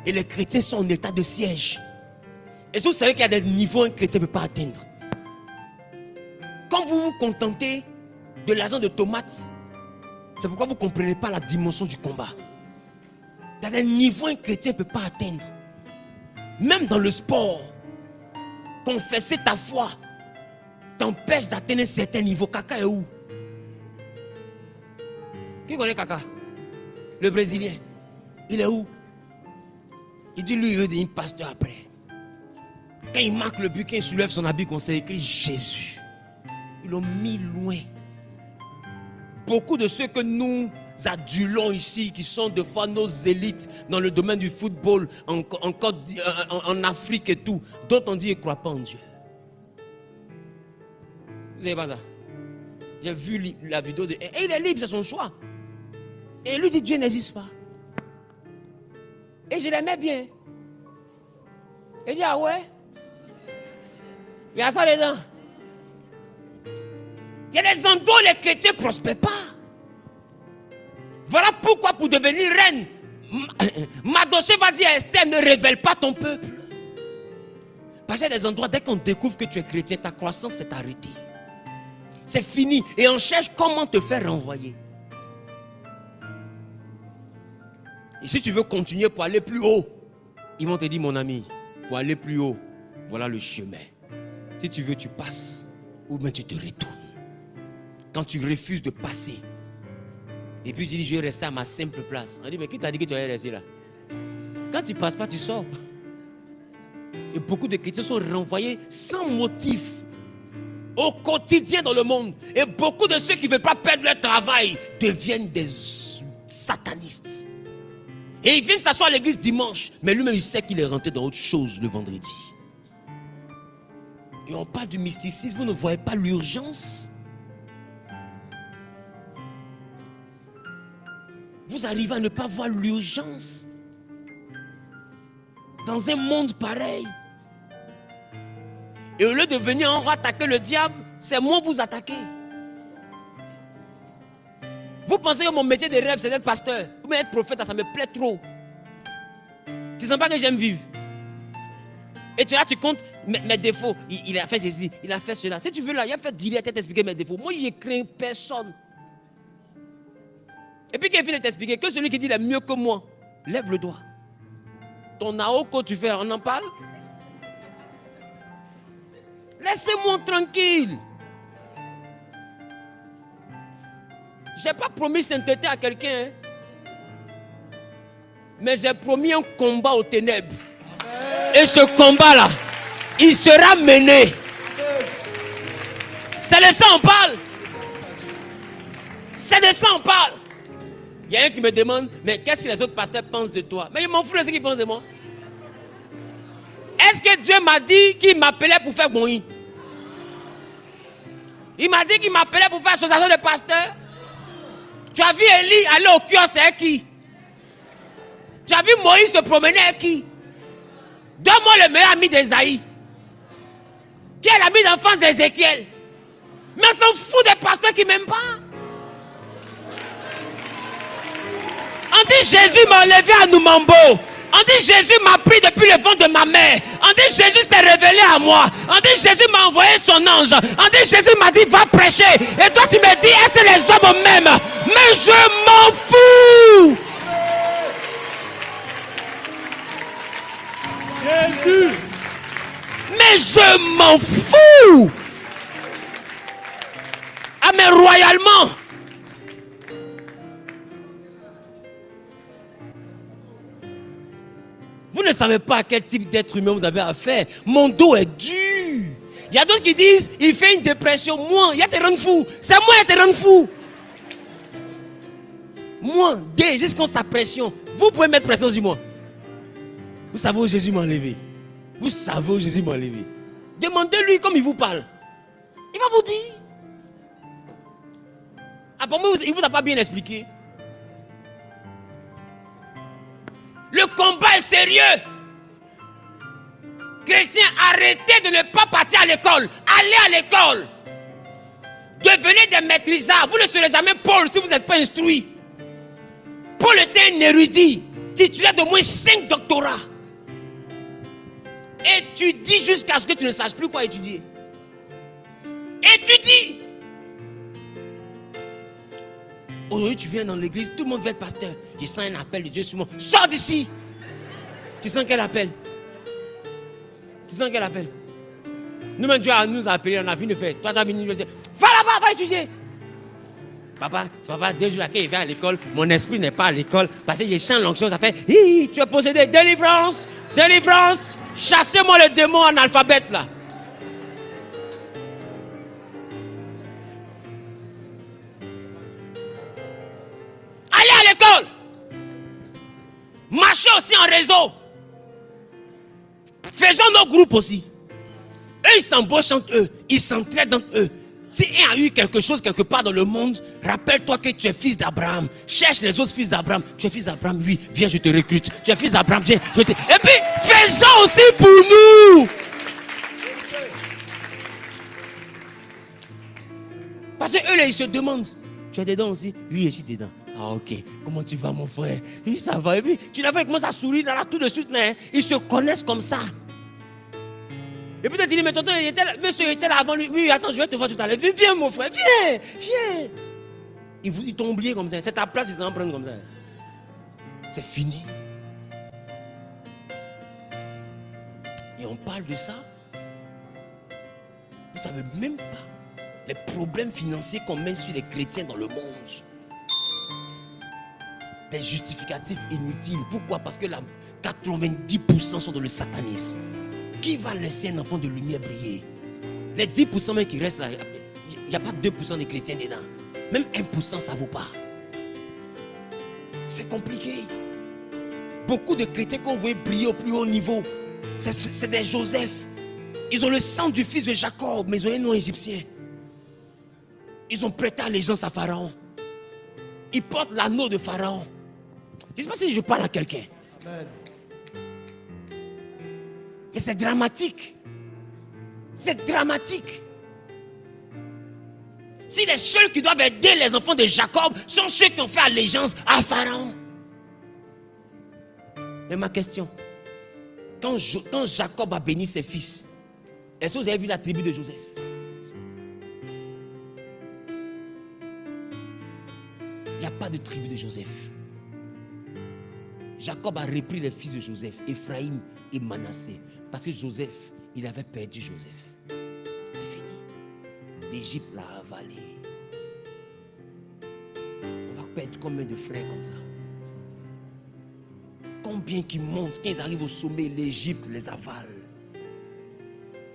A: Et les chrétiens sont en état de siège. Et vous savez qu'il y a des niveaux qu'un chrétien ne peut pas atteindre. quand vous vous contentez de l'argent de tomates, c'est pourquoi vous ne comprenez pas la dimension du combat. Il y a des niveaux qu'un chrétien ne peut pas atteindre. Même dans le sport, confesser ta foi t'empêche d'atteindre un certain niveau. Kaka est où? Qui connaît Kaka? Le Brésilien. Il est où? Il dit lui, il veut devenir pasteur après. Quand il marque le but, quand il soulève son habit, qu'on s'est écrit Jésus. Ils l'ont mis loin. Beaucoup de ceux que nous adulons ici, qui sont des fois nos élites dans le domaine du football, en Afrique et tout, d'autres ont dit ils ne croient pas en Dieu. Vous savez pas ça? J'ai vu la vidéo et il est libre, c'est son choix. Et lui dit Dieu n'existe pas. Et je l'aimais bien. Et je dis ah ouais? Il y a ça dedans. Il y a des endroits où les chrétiens ne prospèrent pas. Voilà pourquoi pour devenir reine, Mardochée va dire à Esther, ne révèle pas ton peuple. Parce qu'il y a des endroits, dès qu'on découvre que tu es chrétien, ta croissance s'est arrêtée. C'est fini. Et on cherche comment te faire renvoyer. Et si tu veux continuer pour aller plus haut, ils vont te dire, mon ami, pour aller plus haut, voilà le chemin. Si tu veux, tu passes. Ou bien tu te retournes. Quand tu refuses de passer, et puis tu dis, je vais rester à ma simple place. On dit, mais qui t'a dit que tu allais rester là? Quand tu ne passes pas, tu sors. Et beaucoup de chrétiens sont renvoyés sans motif au quotidien dans le monde. Et beaucoup de ceux qui ne veulent pas perdre leur travail deviennent des satanistes. Et ils viennent s'asseoir à l'église dimanche, mais lui-même il sait qu'il est rentré dans autre chose le vendredi. Et on parle du mysticisme, vous ne voyez pas l'urgence? Vous arrivez à ne pas voir l'urgence dans un monde pareil. Et au lieu de venir en attaquer le diable, c'est moi vous attaquer. Vous pensez que mon métier de rêve c'est d'être pasteur ou bien être prophète, ça me plaît trop. Tu ne sens pas que j'aime vivre. Et tu comptes mes défauts. Il a fait ceci, il a fait cela. Si tu veux là, il a fait direct t'expliquer mes défauts. Moi je crains personne. Et puis qu'il finit de t'expliquer que celui qui dit il est mieux que moi, lève le doigt. Ton aoko tu fais, on en parle? Laissez-moi tranquille. Je n'ai pas promis sainteté à quelqu'un. Mais j'ai promis un combat aux ténèbres. Amen. Et ce combat-là, il sera mené. C'est de ça on parle. C'est de ça on parle. Il y a un qui me demande, mais qu'est-ce que les autres pasteurs pensent de toi? Mais ils m'en foutent de ce qu'ils pensent de moi. Est-ce que Dieu m'a dit qu'il m'appelait pour faire Moïse? Il m'a dit qu'il m'appelait pour faire association de pasteurs. Tu as vu Élie aller au kiosque avec qui? Tu as vu Moïse se promener avec qui? Donne-moi le meilleur ami d'Esaïe. Qui est l'ami d'enfance d'Ézéchiel? Mais on s'en fout des pasteurs qui ne m'aiment pas. On dit Jésus m'a enlevé à Noumambo. On dit Jésus m'a pris depuis le ventre de ma mère. On dit Jésus s'est révélé à moi. On dit Jésus m'a envoyé son ange. On dit Jésus m'a dit va prêcher. Et toi tu me dis est-ce que les hommes m'aiment? Mais je m'en fous.
C: Jésus.
A: Mais je m'en fous. Ah mais royalement. Vous ne savez pas à quel type d'être humain vous avez affaire. Mon dos est dur. Il y a d'autres qui disent, il fait une dépression. Moi, il y a te rendre fou. C'est moi qui te rendre fou. Moi, jusqu'à sa pression. Vous pouvez mettre pression sur moi. Vous savez où Jésus m'a enlevé. Vous savez où Jésus m'a enlevé. Demandez-lui comme il vous parle. Il va vous dire. Ah, pour moi, il ne vous a pas bien expliqué. Le combat est sérieux. Chrétiens, arrêtez de ne pas partir à l'école. Allez à l'école. Devenez des maîtrisards. Vous ne serez jamais Paul si vous n'êtes pas instruit. Paul était un érudit, titulaire de moins 5 doctorats. Étudie jusqu'à ce que tu ne saches plus quoi étudier. Et tu dis, aujourd'hui tu viens dans l'église, tout le monde veut être pasteur. Je sens un appel de Dieu sur moi. Sors d'ici. Tu sens quel appel? Tu sens quel appel? Nous-mêmes, Dieu nous a appelés, on a vu le faire. Toi, tu as venu, va là-bas, va étudier. Papa, deux jours après, il vient à l'école, mon esprit n'est pas à l'école, parce que j'ai chanté l'onction, ça fait, hi, tu es possédé, délivrance, délivrance, chassez-moi le démon analphabète là. Allez à l'école, marchez aussi en réseau, faisons nos groupes aussi. Eux, ils s'embauchent entre eux, ils s'entraident entre eux. Si un a eu quelque chose quelque part dans le monde, rappelle-toi que tu es fils d'Abraham. Cherche les autres fils d'Abraham. Tu es fils d'Abraham, oui, viens, je te recrute. Tu es fils d'Abraham, viens, je te... Et puis, faisons aussi pour nous. Parce que eux, là, ils se demandent, tu es dedans aussi? Oui, je suis dedans. Ah, ok. Comment tu vas, mon frère? Oui, ça va. Et puis, tu l'as vu, il commence à sourire là, tout de suite. Là, hein. Ils se connaissent comme ça. Et peut-être il dit, mais tonton, monsieur était là avant lui. Oui, attends, je vais te voir tout à l'heure. Viens, mon frère, viens, viens. Ils t'ont oublié comme ça. C'est ta place, ils s'en prennent comme ça. C'est fini. Et on parle de ça. Vous ne savez même pas les problèmes financiers qu'on met sur les chrétiens dans le monde. Des justificatifs inutiles. Pourquoi? Parce que 90% sont dans le satanisme. Qui va laisser un enfant de lumière briller? Les 10% même qui restent là, il n'y a pas 2% des chrétiens dedans. Même 1%, ça ne vaut pas. C'est compliqué. Beaucoup de chrétiens qu'on voit briller au plus haut niveau, c'est des Joseph. Ils ont le sang du fils de Jacob, mais ils ont un nom égyptien. Ils ont prêté allégeance à Pharaon. Ils portent l'anneau de Pharaon. Je ne sais pas si je parle à quelqu'un.
B: Amen.
A: Et c'est dramatique. C'est dramatique. Si les seuls qui doivent aider les enfants de Jacob sont ceux qui ont fait allégeance à Pharaon. Mais ma question, quand Jacob a béni ses fils, est-ce que vous avez vu la tribu de Joseph? Il n'y a pas de tribu de Joseph. Jacob a repris les fils de Joseph, Ephraïm et Manassé. Parce que Joseph, il avait perdu Joseph. C'est fini. L'Égypte l'a avalé. On va perdre combien de frères comme ça? Combien qui montent, quand ils arrivent au sommet, l'Égypte les avale.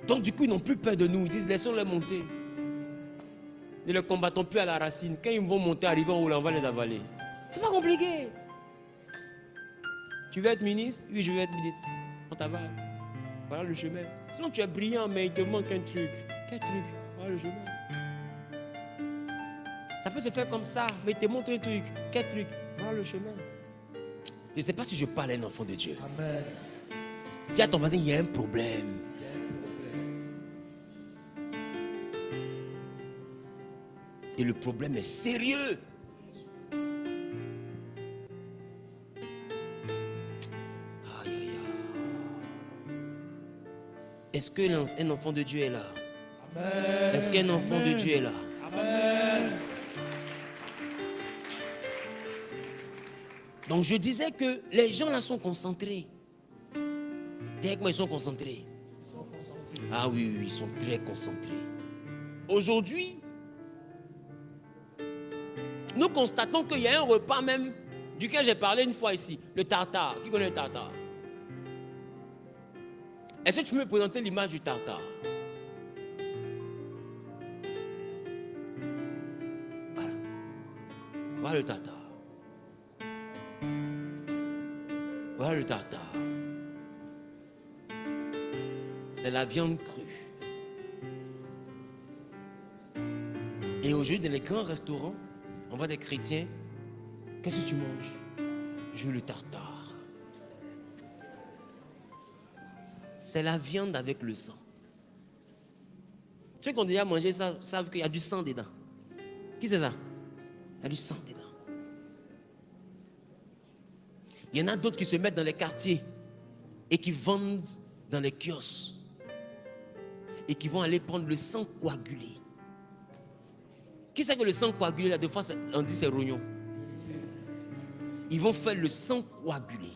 A: Donc du coup, ils n'ont plus peur de nous. Ils disent, laissons-les monter. Ne les combattons plus à la racine. Quand ils vont monter, arriver en haut, on va les avaler. C'est pas compliqué. Tu veux être ministre? Oui, je veux être ministre. On t'avale. Voilà le chemin. Sinon, tu es brillant, mais il te manque un truc. Quel truc? Voilà le chemin. Ça peut se faire comme ça, mais il te montre un truc. Quel truc? Voilà le chemin. Je ne sais pas si je parle à un enfant de Dieu.
B: Amen.
A: Dis à ton voisin, il y a un problème.
B: Il y a un problème.
A: Et le problème est sérieux. Est-ce qu'un enfant de Dieu est là?
B: Amen.
A: Est-ce qu'un enfant de Dieu est là?
B: Amen.
A: Donc je disais que les gens là sont concentrés. Dis avec moi, ils sont concentrés. Ah oui, ils sont très concentrés. Aujourd'hui, nous constatons qu'il y a un repas même duquel j'ai parlé une fois ici, le tartare. Qui connaît le tartare? Est-ce que tu peux me présenter l'image du tartare? Voilà. Voilà le tartare. Voilà le tartare. C'est la viande crue. Et aujourd'hui, dans les grands restaurants, on voit des chrétiens. Qu'est-ce que tu manges? Je veux le tartare. C'est la viande avec le sang. Ceux qui ont déjà mangé ça savent qu'il y a du sang dedans. Qui c'est ça? Il y a du sang dedans. Il y en a d'autres qui se mettent dans les quartiers et qui vendent dans les kiosques et qui vont aller prendre le sang coagulé. Qui sait que le sang coagulé, là, des fois, on dit c'est rognon. Ils vont faire le sang coagulé.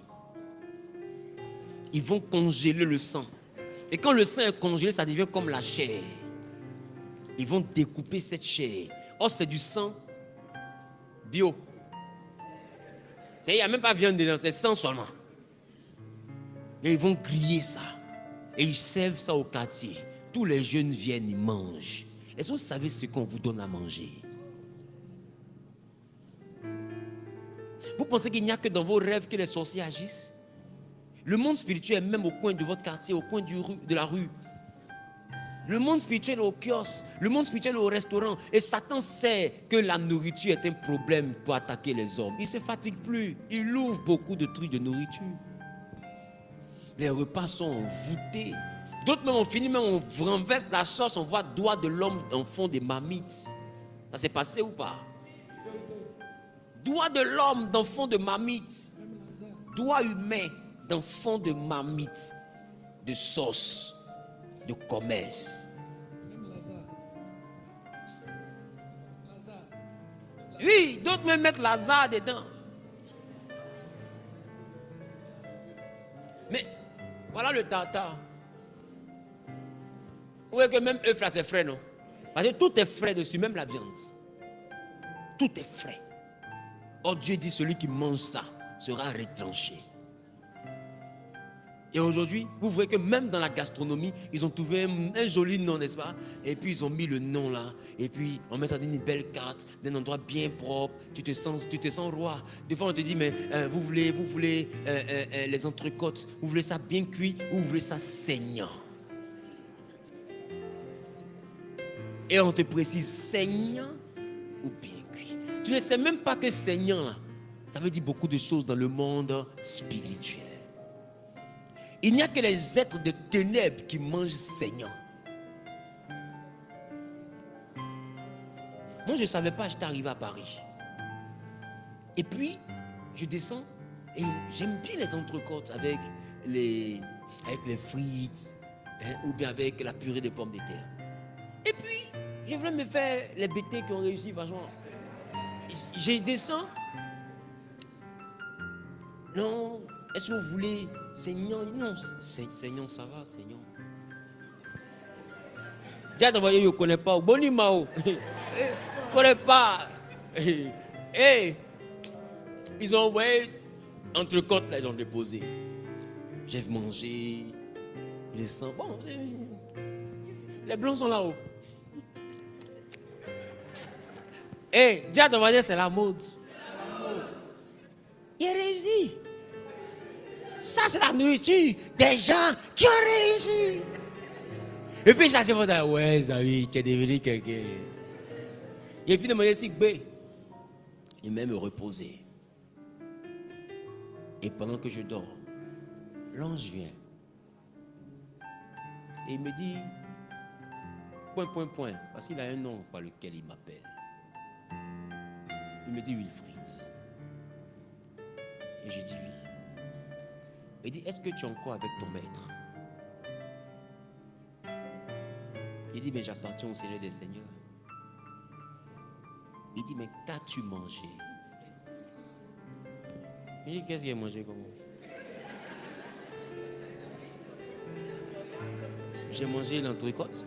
A: Ils vont congeler le sang. Et quand le sang est congelé, ça devient comme la chair. Ils vont découper cette chair. Or, c'est du sang bio. Il n'y a même pas de viande dedans, c'est sang seulement. Et ils vont griller ça. Et ils servent ça au quartier. Tous les jeunes viennent, ils mangent. Est-ce que vous savez ce qu'on vous donne à manger? Vous pensez qu'il n'y a que dans vos rêves que les sorciers agissent? Le monde spirituel est même au coin de votre quartier, au coin de la rue. Le monde spirituel est au kiosque, le monde spirituel est au restaurant. Et Satan sait que la nourriture est un problème pour attaquer les hommes. Il ne se fatigue plus. Il ouvre beaucoup de trucs de nourriture. Les repas sont voûtés. D'autres même ont fini, même on renverse la sauce, on voit doigt de l'homme en fond des marmites. Ça s'est passé ou pas? Doigt de l'homme dans fond de marmite. Doigt humain dans fond de marmite. De sauce. De commerce. Oui, d'autres même mettent Lazare dedans. Mais voilà le tartare. Vous voyez que même œuf là c'est frais, non? Parce que tout est frais dessus, même la viande. Tout est frais. Or Dieu dit celui qui mange ça sera retranché. Et aujourd'hui, vous voyez que même dans la gastronomie, ils ont trouvé un joli nom, n'est-ce pas? Et puis ils ont mis le nom là. Et puis on met ça dans une belle carte, d'un endroit bien propre. Tu te sens roi. Des fois on te dit, mais vous voulez les entrecôtes, vous voulez ça bien cuit ou vous voulez ça saignant? Et on te précise saignant ou bien cuit. Tu ne sais même pas que saignant là, ça veut dire beaucoup de choses dans le monde spirituel. Il n'y a que les êtres de ténèbres qui mangent saignant. Moi, je ne savais pas, j'étais arrivé à Paris. Et puis, je descends et j'aime bien les entrecôtes avec les frites, hein, ou bien avec la purée de pommes de terre. Et puis, je voulais me faire les bêtés qui ont réussi, franchement. Je descends. Non, est-ce que vous voulez saignant? Non, saignant, ça va, saignant. Déjà, vous ne connaissez pas. Bonimao. Je ne connais pas. Et ils ont envoyé entrecôte, là, ils ont déposé. J'ai mangé. Les sangs. Bon, les blancs sont là-haut. Déjà, on va dire c'est la mode. Il a réussi. Ça, c'est la nourriture des gens qui ont réussi. Et puis, chaque fois, je dis, ouais, Zawi, tu es devenu quelqu'un. Il finit de manger si bé. Il m'a me reposer. Et pendant que je dors, l'ange vient. Et il me dit, point, parce qu'il a un nom par lequel il m'appelle. Il me dit Wilfried. Et je dis oui. Il dit, est-ce que tu es encore avec ton maître? Il dit, mais j'appartiens au Seigneur des Seigneurs. Il dit, mais qu'as-tu mangé? Il dit, qu'est-ce qu'il a mangé comme moi? J'ai mangé l'entrecôte.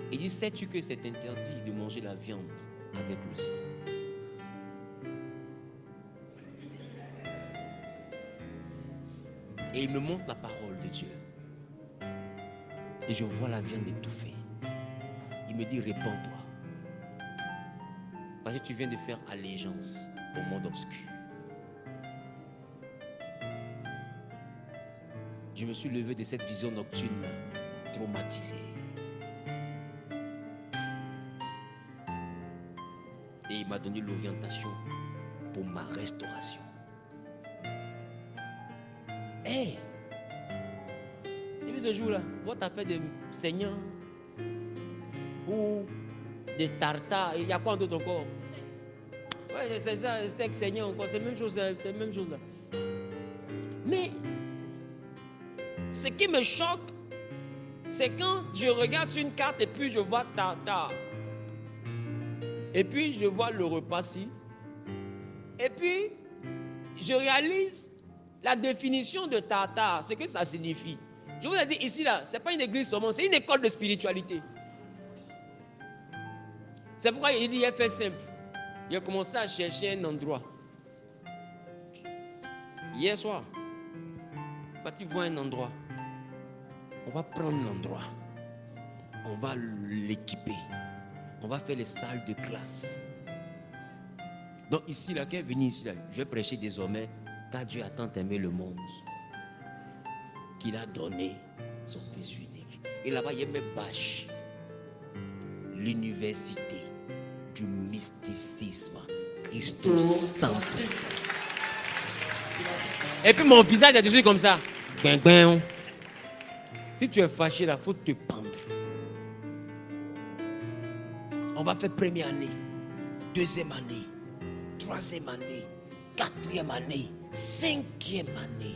A: Il dit, sais-tu que c'est interdit de manger la viande avec le sang? Et il me montre la parole de Dieu. Et je vois la viande étouffée. Il me dit, répands-toi. Parce que tu viens de faire allégeance au monde obscur. Je me suis levé de cette vision nocturne traumatisé. Et il m'a donné l'orientation pour ma restauration. Depuis ce jour-là, votre affaire de saignant ou de tartare, il y a quoi d'autre encore? Ouais, c'est ça, steak saignant encore, c'est la même chose, là. Mais ce qui me choque, c'est quand je regarde sur une carte et puis je vois tartare. Et puis, je vois le repas-ci. Et puis, je réalise la définition de tartare, ce que ça signifie. Je vous ai dit ici, là, ce n'est pas une église seulement, c'est une école de spiritualité. C'est pourquoi il dit, il a fait simple. Il a commencé à chercher un endroit. Hier soir, quand tu vois un endroit, on va prendre l'endroit. On va l'équiper. On va faire les salles de classe. Donc ici, là, qui est venu ici, là, je vais prêcher désormais, car Dieu a tant aimé le monde qu'il a donné son Fils unique. Et là-bas, il y a même bâche. L'université du mysticisme. Christus Sanctus. Et puis mon visage est dessus comme ça. Si tu es fâché, là, il faut te pendre. On va faire première année, deuxième année, troisième année, quatrième année, cinquième année.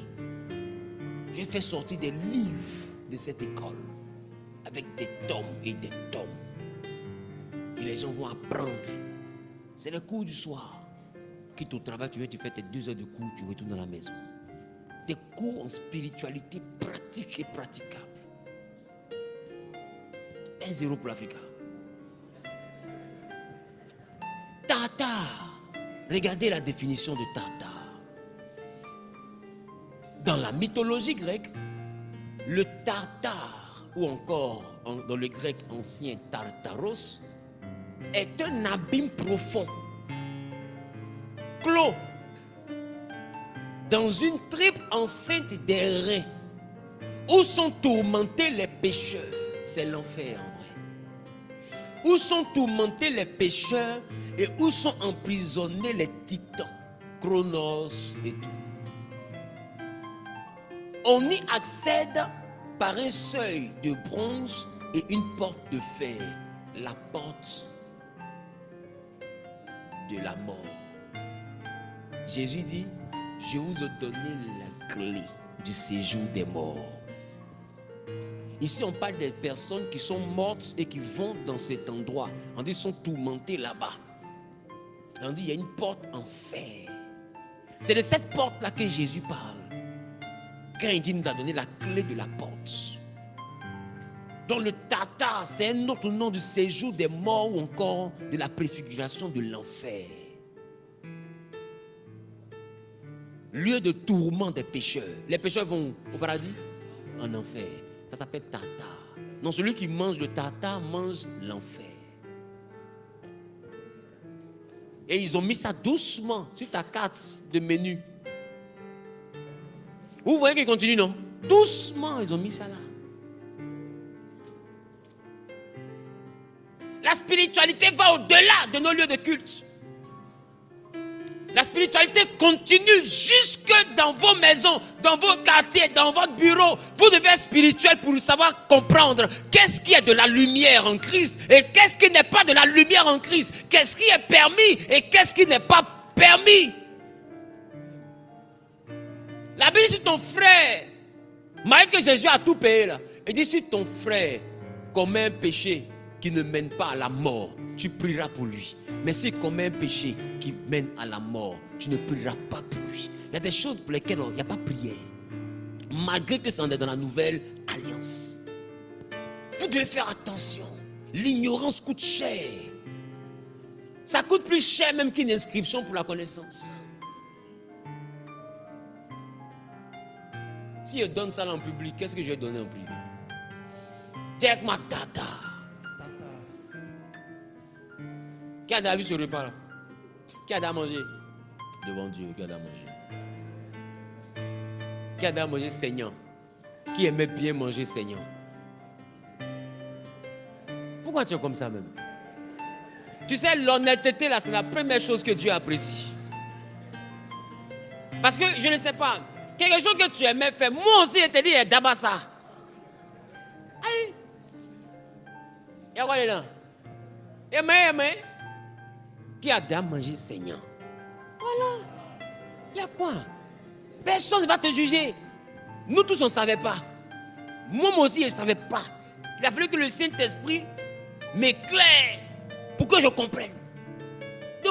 A: Je vais faire sortir des livres de cette école avec des tomes et des tomes. Et les gens vont apprendre. C'est le cours du soir. Quitte au travail, tu fais tes 2 heures de cours, tu retournes dans la maison. Des cours en spiritualité pratique et praticable. 1-0 pour l'Afrique. Tartare. Regardez la définition de tartare. Dans la mythologie grecque, le tartare, ou encore dans le grec ancien tartaros, est un abîme profond, clos, dans une tripe enceinte des reins, où sont tourmentés les pécheurs. C'est l'enfer en vrai. Où sont tourmentés les pécheurs et où sont emprisonnés les titans, Chronos et tout. On y accède par un seuil de bronze et une porte de fer, la porte de la mort. Jésus dit, je vous ai donné la clé du séjour des morts. Ici, on parle des personnes qui sont mortes et qui vont dans cet endroit. On dit qu'ils sont tourmentés là-bas. On dit il y a une porte en fer. C'est de cette porte-là que Jésus parle. Quand il dit qu'il nous a donné la clé de la porte. Donc le tartare, c'est un autre nom du séjour des morts ou encore de la préfiguration de l'enfer. Lieu de tourment des pécheurs. Les pécheurs vont au paradis, en enfer. Ça s'appelle tartare. Non, celui qui mange le tartare mange l'enfer. Et ils ont mis ça doucement sur ta carte de menu. Vous voyez qu'ils continuent, non? Doucement, ils ont mis ça là. La spiritualité va au-delà de nos lieux de culte. La spiritualité continue jusque dans vos maisons, dans vos quartiers, dans votre bureau. Vous devez être spirituel pour savoir comprendre qu'est-ce qui est de la lumière en Christ et qu'est-ce qui n'est pas de la lumière en Christ. Qu'est-ce qui est permis et qu'est-ce qui n'est pas permis. La Bible dit ton frère, malgré que Jésus a tout payé là, il dit si ton frère commet un péché qui ne mène pas à la mort, tu prieras pour lui. Mais s'il commet un péché qui mène à la mort, tu ne prieras pas pour lui. Il y a des choses pour lesquelles il n'y a pas prière. Malgré que ça en est dans la nouvelle alliance. Vous devez faire attention. L'ignorance coûte cher. Ça coûte plus cher même qu'une inscription pour la connaissance. Si je donne ça en public, qu'est-ce que je vais donner en privé? Take ma tata. Qui a déjà vu ce repas là? Qui a déjà mangé? Devant Dieu, qui a déjà mangé? Qui a déjà mangé saignant? Qui aimait bien manger saignant? Pourquoi tu es comme ça même? Tu sais, l'honnêteté là, c'est la première chose que Dieu apprécie. Parce que je ne sais pas, quelque chose que tu aimais faire, moi aussi je te dis, d'abord ça. Aïe! Il y a quoi dedans? Aimé. Qui a déjà mangé saignant? Voilà. Il y a quoi? Personne ne va te juger. Nous tous, on ne savait pas. Moi aussi, je ne savais pas. Il a fallu que le Saint-Esprit m'éclaire pour que je comprenne.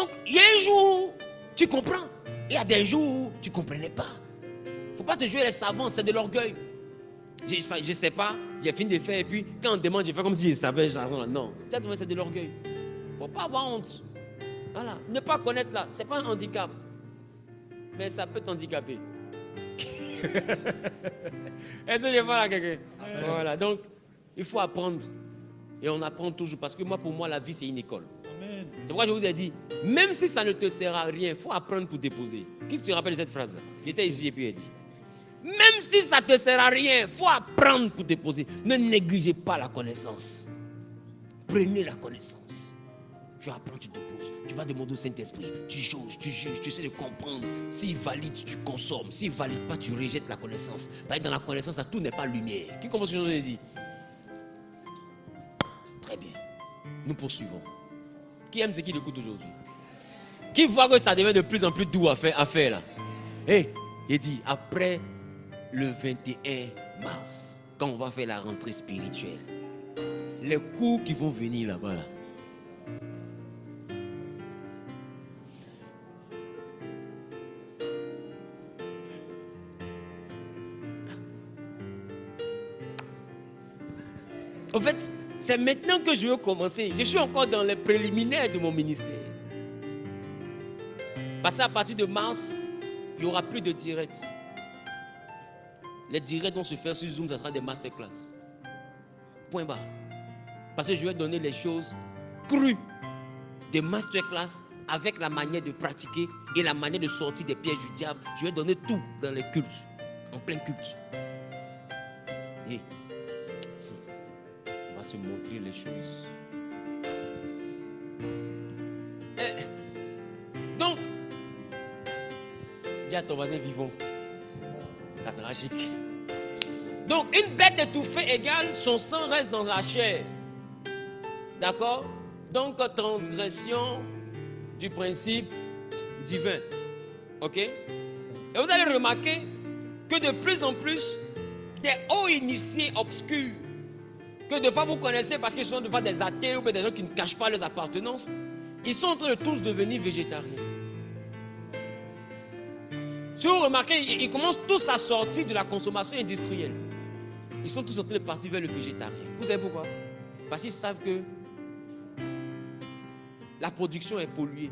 A: Donc, il y a un jour, tu comprends. Il y a des jours où tu ne comprenais pas. Il ne faut pas te jouer les savants, c'est de l'orgueil. Je ne sais pas, j'ai fini de faire et puis quand on demande, je fais comme si je savais. Non, c'est de l'orgueil. Il ne faut pas avoir honte. Voilà. Ne pas connaître là, ce n'est pas un handicap. Mais ça peut t'handicaper. Est-ce que je parle à quelqu'un? Voilà, donc il faut apprendre. Et on apprend toujours. Parce que pour moi, la vie, c'est une école.
C: Amen.
A: C'est pourquoi je vous ai dit, même si ça ne te sert à rien, il faut apprendre pour déposer. Qui se rappelle de cette phrase-là? J'étais ici et puis il a dit. Même si ça ne te sert à rien, il faut apprendre pour déposer. Ne négligez pas la connaissance. Prenez la connaissance. Tu apprends, tu déposes. Tu vas demander au Saint-Esprit. Tu jauges, tu juges, tu essaies de comprendre. S'il valide, tu consommes. S'il ne valide pas, tu rejettes la connaissance. Parce que dans la connaissance, tout n'est pas lumière. Qui comprend ce que je vous ai dit? Très bien. Nous poursuivons. Qui aime ce qu'il écoute aujourd'hui? Qui voit que ça devient de plus en plus doux à faire là? Il dit, après le 21 mars, quand on va faire la rentrée spirituelle, les cours qui vont venir là-bas là. En fait, c'est maintenant que je veux commencer. Je suis encore dans les préliminaires de mon ministère. Parce qu'à partir de mars, il n'y aura plus de directs. Les directs vont se faire sur Zoom, ça sera des masterclass. Point barre. Parce que je vais donner les choses crues. Des masterclass avec la manière de pratiquer et la manière de sortir des pièges du diable. Je vais donner tout dans les cultes, en plein culte. Et on va se montrer les choses. Donc, dis à ton voisin vivant. Ça sera chic. Donc, une bête étouffée égale son sang reste dans la chair. D'accord? Donc, transgression du principe divin. Ok? Et vous allez remarquer que de plus en plus, des hauts initiés obscurs, que de fois vous connaissez parce qu'ils sont devant des athées ou des gens qui ne cachent pas leurs appartenances, ils sont en train de tous devenir végétariens. Si vous remarquez, ils commencent tous à sortir de la consommation industrielle. Ils sont tous en train de partir vers le végétarien. Vous savez pourquoi? Parce qu'ils savent que la production est polluée.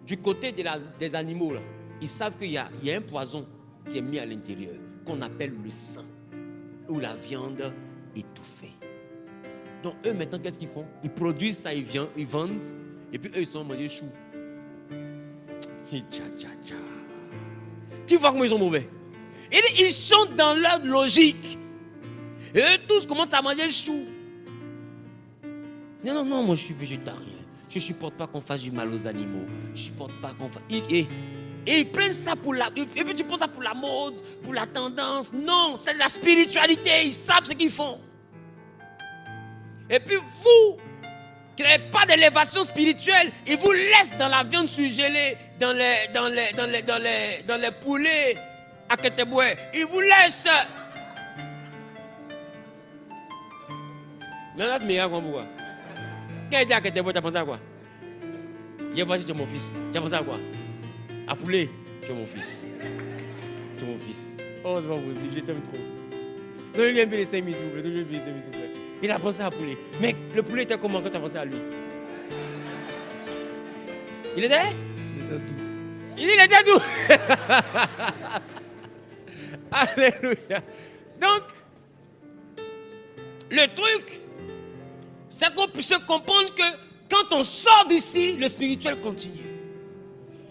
A: Du côté des animaux, là, ils savent qu'il y a un poison qui est mis à l'intérieur, qu'on appelle le sang, ou la viande étouffée. Donc eux, maintenant, qu'est-ce qu'ils font? Ils produisent ça, ils vendent, et puis eux, ils sont mangés chou. Qui voit comment ils sont mauvais? Et ils sont dans leur logique. Et eux tous commencent à manger chou. Non, moi je suis végétarien. Je ne supporte pas qu'on fasse du mal aux animaux. Je ne supporte pas qu'on fasse... Et ils prennent ça pour la... Et puis tu prends ça pour la mode, pour la tendance. Non, c'est de la spiritualité. Ils savent ce qu'ils font. Et puis vous, qui n'avez pas d'élévation spirituelle, ils vous laissent dans la viande surgelée, dans les poulets à Keteboué. Ils vous laissent. Mais là, c'est meilleur qu'on voit. Quand il dit à Keteboué, tu as pensé à quoi? Hier, voici, tu es mon fils. Tu as pensé à quoi? À poulet, tu es mon fils. Tu es mon fils. Oh, c'est pas possible, je t'aime trop. Donne-lui un peu de 5 000 s'il vous plaît. Donne-lui un peu de 5 000 s'il vous plaît. Il a pensé à poulet. Mais le poulet était comment quand tu as pensé à lui? Il était? Il dit il était doux. Alléluia. Donc, le truc, c'est qu'on puisse comprendre que quand on sort d'ici, le spirituel continue.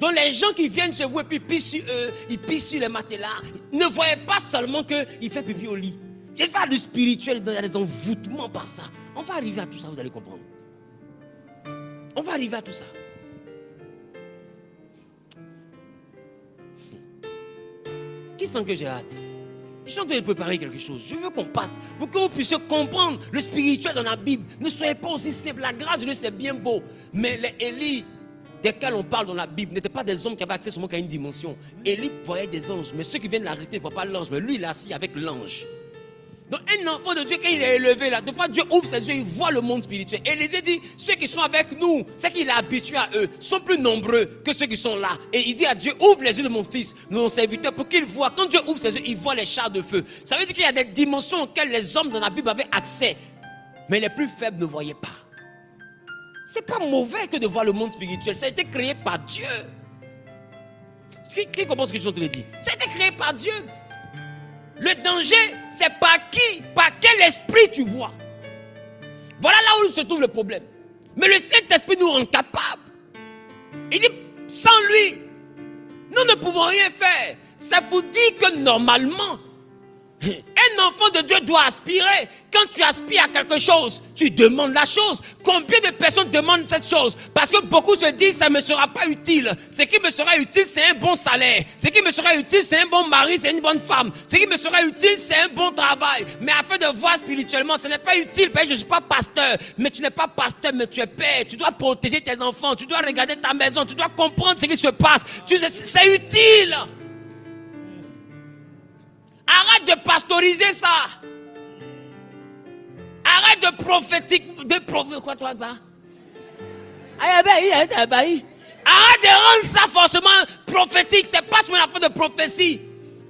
A: Donc les gens qui viennent chez vous et puis pissent sur eux, ils pissent sur les matelas, ne voyez pas seulement qu'il fait pipi au lit. Il y a du spirituel, il y a des envoûtements par ça. On va arriver à tout ça, vous allez comprendre. On va arriver à tout ça. Qui sent que j'ai hâte? Je suis en train de préparer quelque chose. Je veux qu'on parte pour que vous puissiez comprendre le spirituel dans la Bible. Ne soyez pas aussi simple. La grâce de Dieu, c'est bien beau. Mais les Élie, desquels on parle dans la Bible, n'étaient pas des hommes qui avaient accès seulement qu'à une dimension. Élie voyait des anges. Mais ceux qui viennent l'arrêter ne voient pas l'ange. Mais lui, il est assis avec l'ange. Donc un enfant de Dieu, quand il est élevé là, des fois Dieu ouvre ses yeux, il voit le monde spirituel. Et Élisée dit, ceux qui sont avec nous, c'est qu'il est habitué à eux, sont plus nombreux que ceux qui sont là. Et il dit à Dieu, ouvre les yeux de mon fils, de mon serviteur, pour qu'il voit. Quand Dieu ouvre ses yeux, il voit les chars de feu. Ça veut dire qu'il y a des dimensions auxquelles les hommes dans la Bible avaient accès. Mais les plus faibles ne voyaient pas. C'est pas mauvais que de voir le monde spirituel. Ça a été créé par Dieu. Qui comprend ce que je te dis? Ça a été créé par Dieu. Le danger, c'est par qui, par quel esprit tu vois. Voilà là où se trouve le problème. Mais le Saint-Esprit nous rend capables. Il dit, sans lui, nous ne pouvons rien faire. Ça vous dit que normalement, un enfant de Dieu doit aspirer. Quand tu aspires à quelque chose, tu demandes la chose. Combien de personnes demandent cette chose? Parce que beaucoup se disent, ça ne me sera pas utile. Ce qui me sera utile, c'est un bon salaire. Ce qui me sera utile, c'est un bon mari, c'est une bonne femme. Ce qui me sera utile, c'est un bon travail. Mais afin de voir spirituellement, ce n'est pas utile. Parce que je ne suis pas pasteur. Mais tu n'es pas pasteur, mais tu es père. Tu dois protéger tes enfants. Tu dois regarder ta maison. Tu dois comprendre ce qui se passe. C'est utile. Arrête de pastoriser ça. Arrête de prophétiser. Quoi toi, bah? Arrête de rendre ça forcément prophétique. C'est pas sur une affaire de prophétie.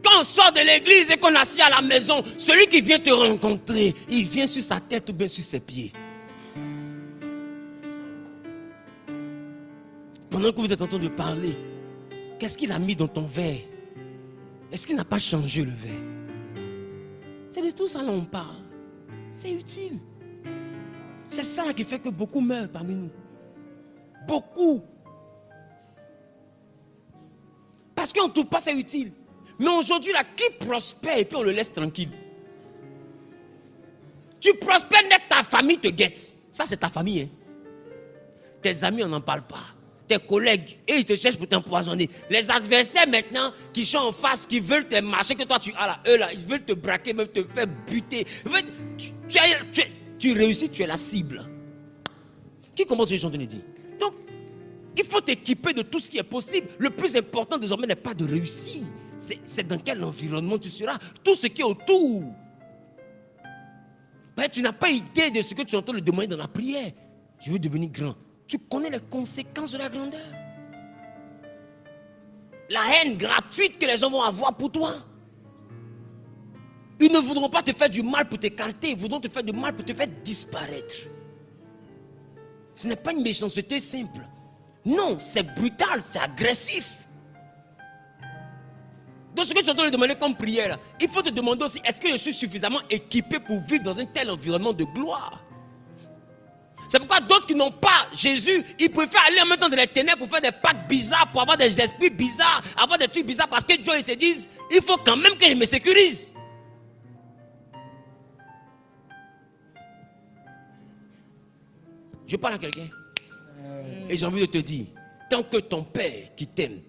A: Quand on sort de l'église et qu'on assied à la maison, celui qui vient te rencontrer, il vient sur sa tête ou bien sur ses pieds. Pendant que vous êtes en train de parler, qu'est-ce qu'il a mis dans ton verre? Est-ce qu'il n'a pas changé le verre? C'est de tout ça dont on parle. C'est utile. C'est ça qui fait que beaucoup meurent parmi nous. Beaucoup. Parce qu'on ne trouve pas ça utile. Mais aujourd'hui, là, qui prospère et puis on le laisse tranquille? Tu prospères, net ta famille te guette. Ça, c'est ta famille. Hein? Tes amis, on n'en parle pas. Tes collègues, et ils te cherchent pour t'empoisonner. Les adversaires maintenant, qui sont en face, qui veulent te marcher, que toi tu as là, eux là, ils veulent te braquer, même te faire buter. Tu réussis, tu es la cible. Qui commence ce que je te dis? Donc, il faut t'équiper de tout ce qui est possible. Le plus important désormais n'est pas de réussir. C'est dans quel environnement tu seras. Tout ce qui est autour. Ben, tu n'as pas idée de ce que tu entends le demander dans la prière. Je veux devenir grand. Tu connais les conséquences de la grandeur. La haine gratuite que les gens vont avoir pour toi. Ils ne voudront pas te faire du mal pour t'écarter. Ils voudront te faire du mal pour te faire disparaître. Ce n'est pas une méchanceté simple. Non, c'est brutal, c'est agressif. Donc ce que tu entends demander comme prière, il faut te demander aussi, est-ce que je suis suffisamment équipé pour vivre dans un tel environnement de gloire? C'est pourquoi d'autres qui n'ont pas Jésus, ils préfèrent aller en même temps dans les ténèbres pour faire des pactes bizarres, pour avoir des esprits bizarres, avoir des trucs bizarres, parce que Dieu, ils se disent, il faut quand même que je me sécurise. Je parle à quelqu'un. Et j'ai envie de te dire, tant que ton Père qui t'aime,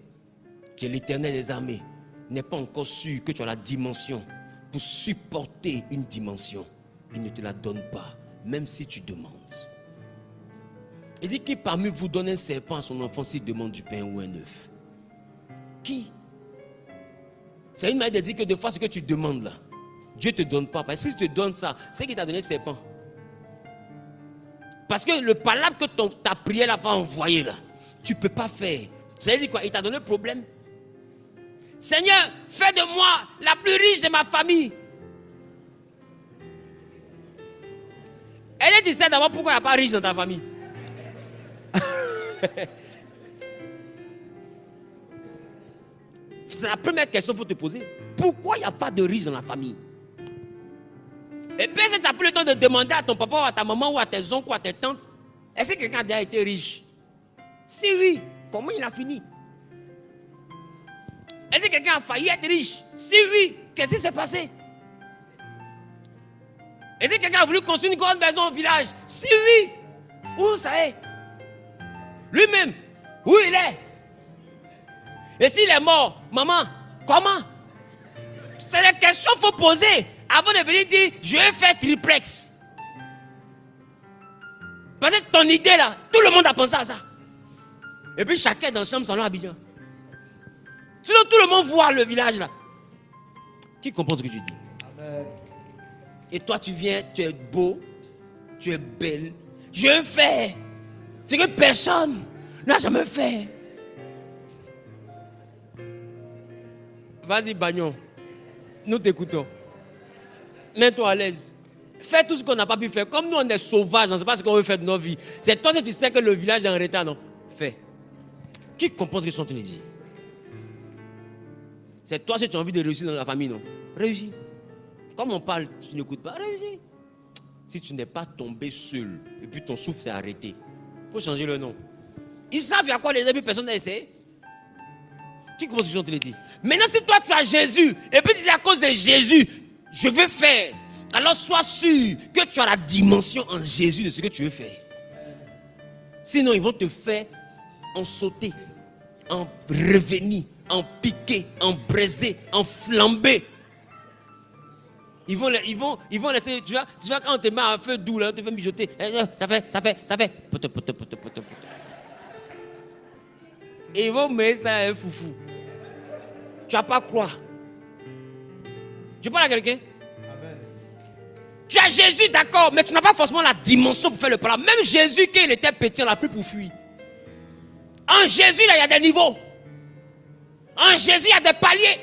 A: qui est l'Éternel des armées, n'est pas encore sûr que tu as la dimension pour supporter une dimension, il ne te la donne pas, même si tu demandes. Il dit, qui parmi vous donne un serpent à son enfant s'il demande du pain ou un œuf? Qui? C'est une manière de dire que des fois ce que tu demandes là, Dieu ne te donne pas. Parce que si tu te donnes ça, c'est qu'il t'a donné un serpent. Parce que le palabre que ta prière là va envoyer là, tu ne peux pas faire. Ça veut dire quoi? Il t'a donné un problème. Seigneur, fais de moi la plus riche de ma famille. Elle est dit d'abord pourquoi il n'y a pas riche dans ta famille. C'est la première question qu'il faut te poser. Pourquoi il n'y a pas de riche dans la famille? Et puis si tu n'as plus le temps de demander à ton papa ou à ta maman ou à tes oncles ou à tes tantes, est-ce que quelqu'un a déjà été riche? Si oui, comment il a fini? Est-ce que quelqu'un a failli être riche? Si oui, qu'est-ce qui s'est passé? Est-ce que quelqu'un a voulu construire une grande maison au village? Si oui, où ça est? Lui-même, où il est? Et s'il est mort, maman, comment? C'est les questions qu'il faut poser avant de venir dire, je vais faire triplex. Parce que ton idée là, tout le monde a pensé à ça. Et puis chacun dans la chambre, salon Abidjan. Sinon tout le monde voit le village là. Qui comprend ce que je dis?
B: Amen.
A: Et toi, tu viens, tu es beau, tu es belle. Je fais ce que personne n'a jamais fait. Vas-y, Bagnon. Nous t'écoutons. Mets-toi à l'aise. Fais tout ce qu'on n'a pas pu faire. Comme nous, on est sauvages, on ne sait pas ce qu'on veut faire de nos vies. C'est toi si tu sais que le village est en retard, non? Fais. Qui comprend ce que je suis en train de dire? C'est toi si tu as envie de réussir dans la famille, non? Réussis. Comme on parle, tu n'écoutes pas, réussis. Si tu n'es pas tombé seul et puis ton souffle s'est arrêté, il faut changer le nom. Ils savent il y a quoi les amis, personne n'a essayé. Qui commence à te le dire? Maintenant, si toi tu as Jésus et puis tu dis à cause de Jésus, je veux faire. Alors sois sûr que tu as la dimension en Jésus de ce que tu veux faire. Sinon, ils vont te faire en sauter, en revenir, en piquer, en braiser, en flamber. Ils vont laisser, tu vois quand on te met à un feu doux, là, on te fait mijoter. Ça fait. Pote. Et ils vont mettre ça à un foufou. Tu vas pas croire. Tu parles à quelqu'un?
B: Amen.
A: Tu as Jésus, d'accord, mais tu n'as pas forcément la dimension pour faire le plan. Même Jésus, quand il était petit, on l'a pris pour fuir. En Jésus, là, il y a des niveaux. En Jésus, il y a des paliers.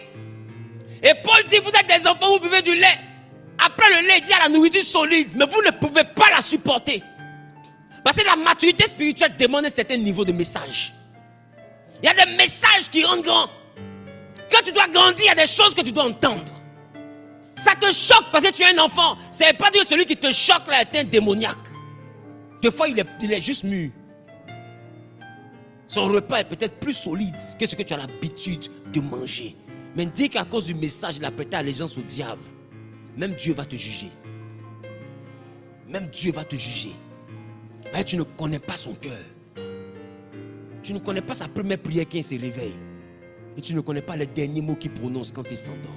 A: Et Paul dit, vous êtes des enfants, vous buvez du lait. Après le lait, il dit à la nourriture solide, mais vous ne pouvez pas la supporter. Parce que la maturité spirituelle demande un certain niveau de message. Il y a des messages qui rendent grand. Quand tu dois grandir, il y a des choses que tu dois entendre. Ça te choque parce que tu es un enfant. Ce n'est pas dire que celui qui te choque là est un démoniaque. Des fois, il est juste mûr. Son repas est peut-être plus solide que ce que tu as l'habitude de manger. Mais dis qu'à cause du message, il a prêté allégeance au diable. Même Dieu va te juger. Même Dieu va te juger. Et tu ne connais pas son cœur. Tu ne connais pas sa première prière quand il se réveille. Et tu ne connais pas les derniers mots qu'il prononce quand il s'endort.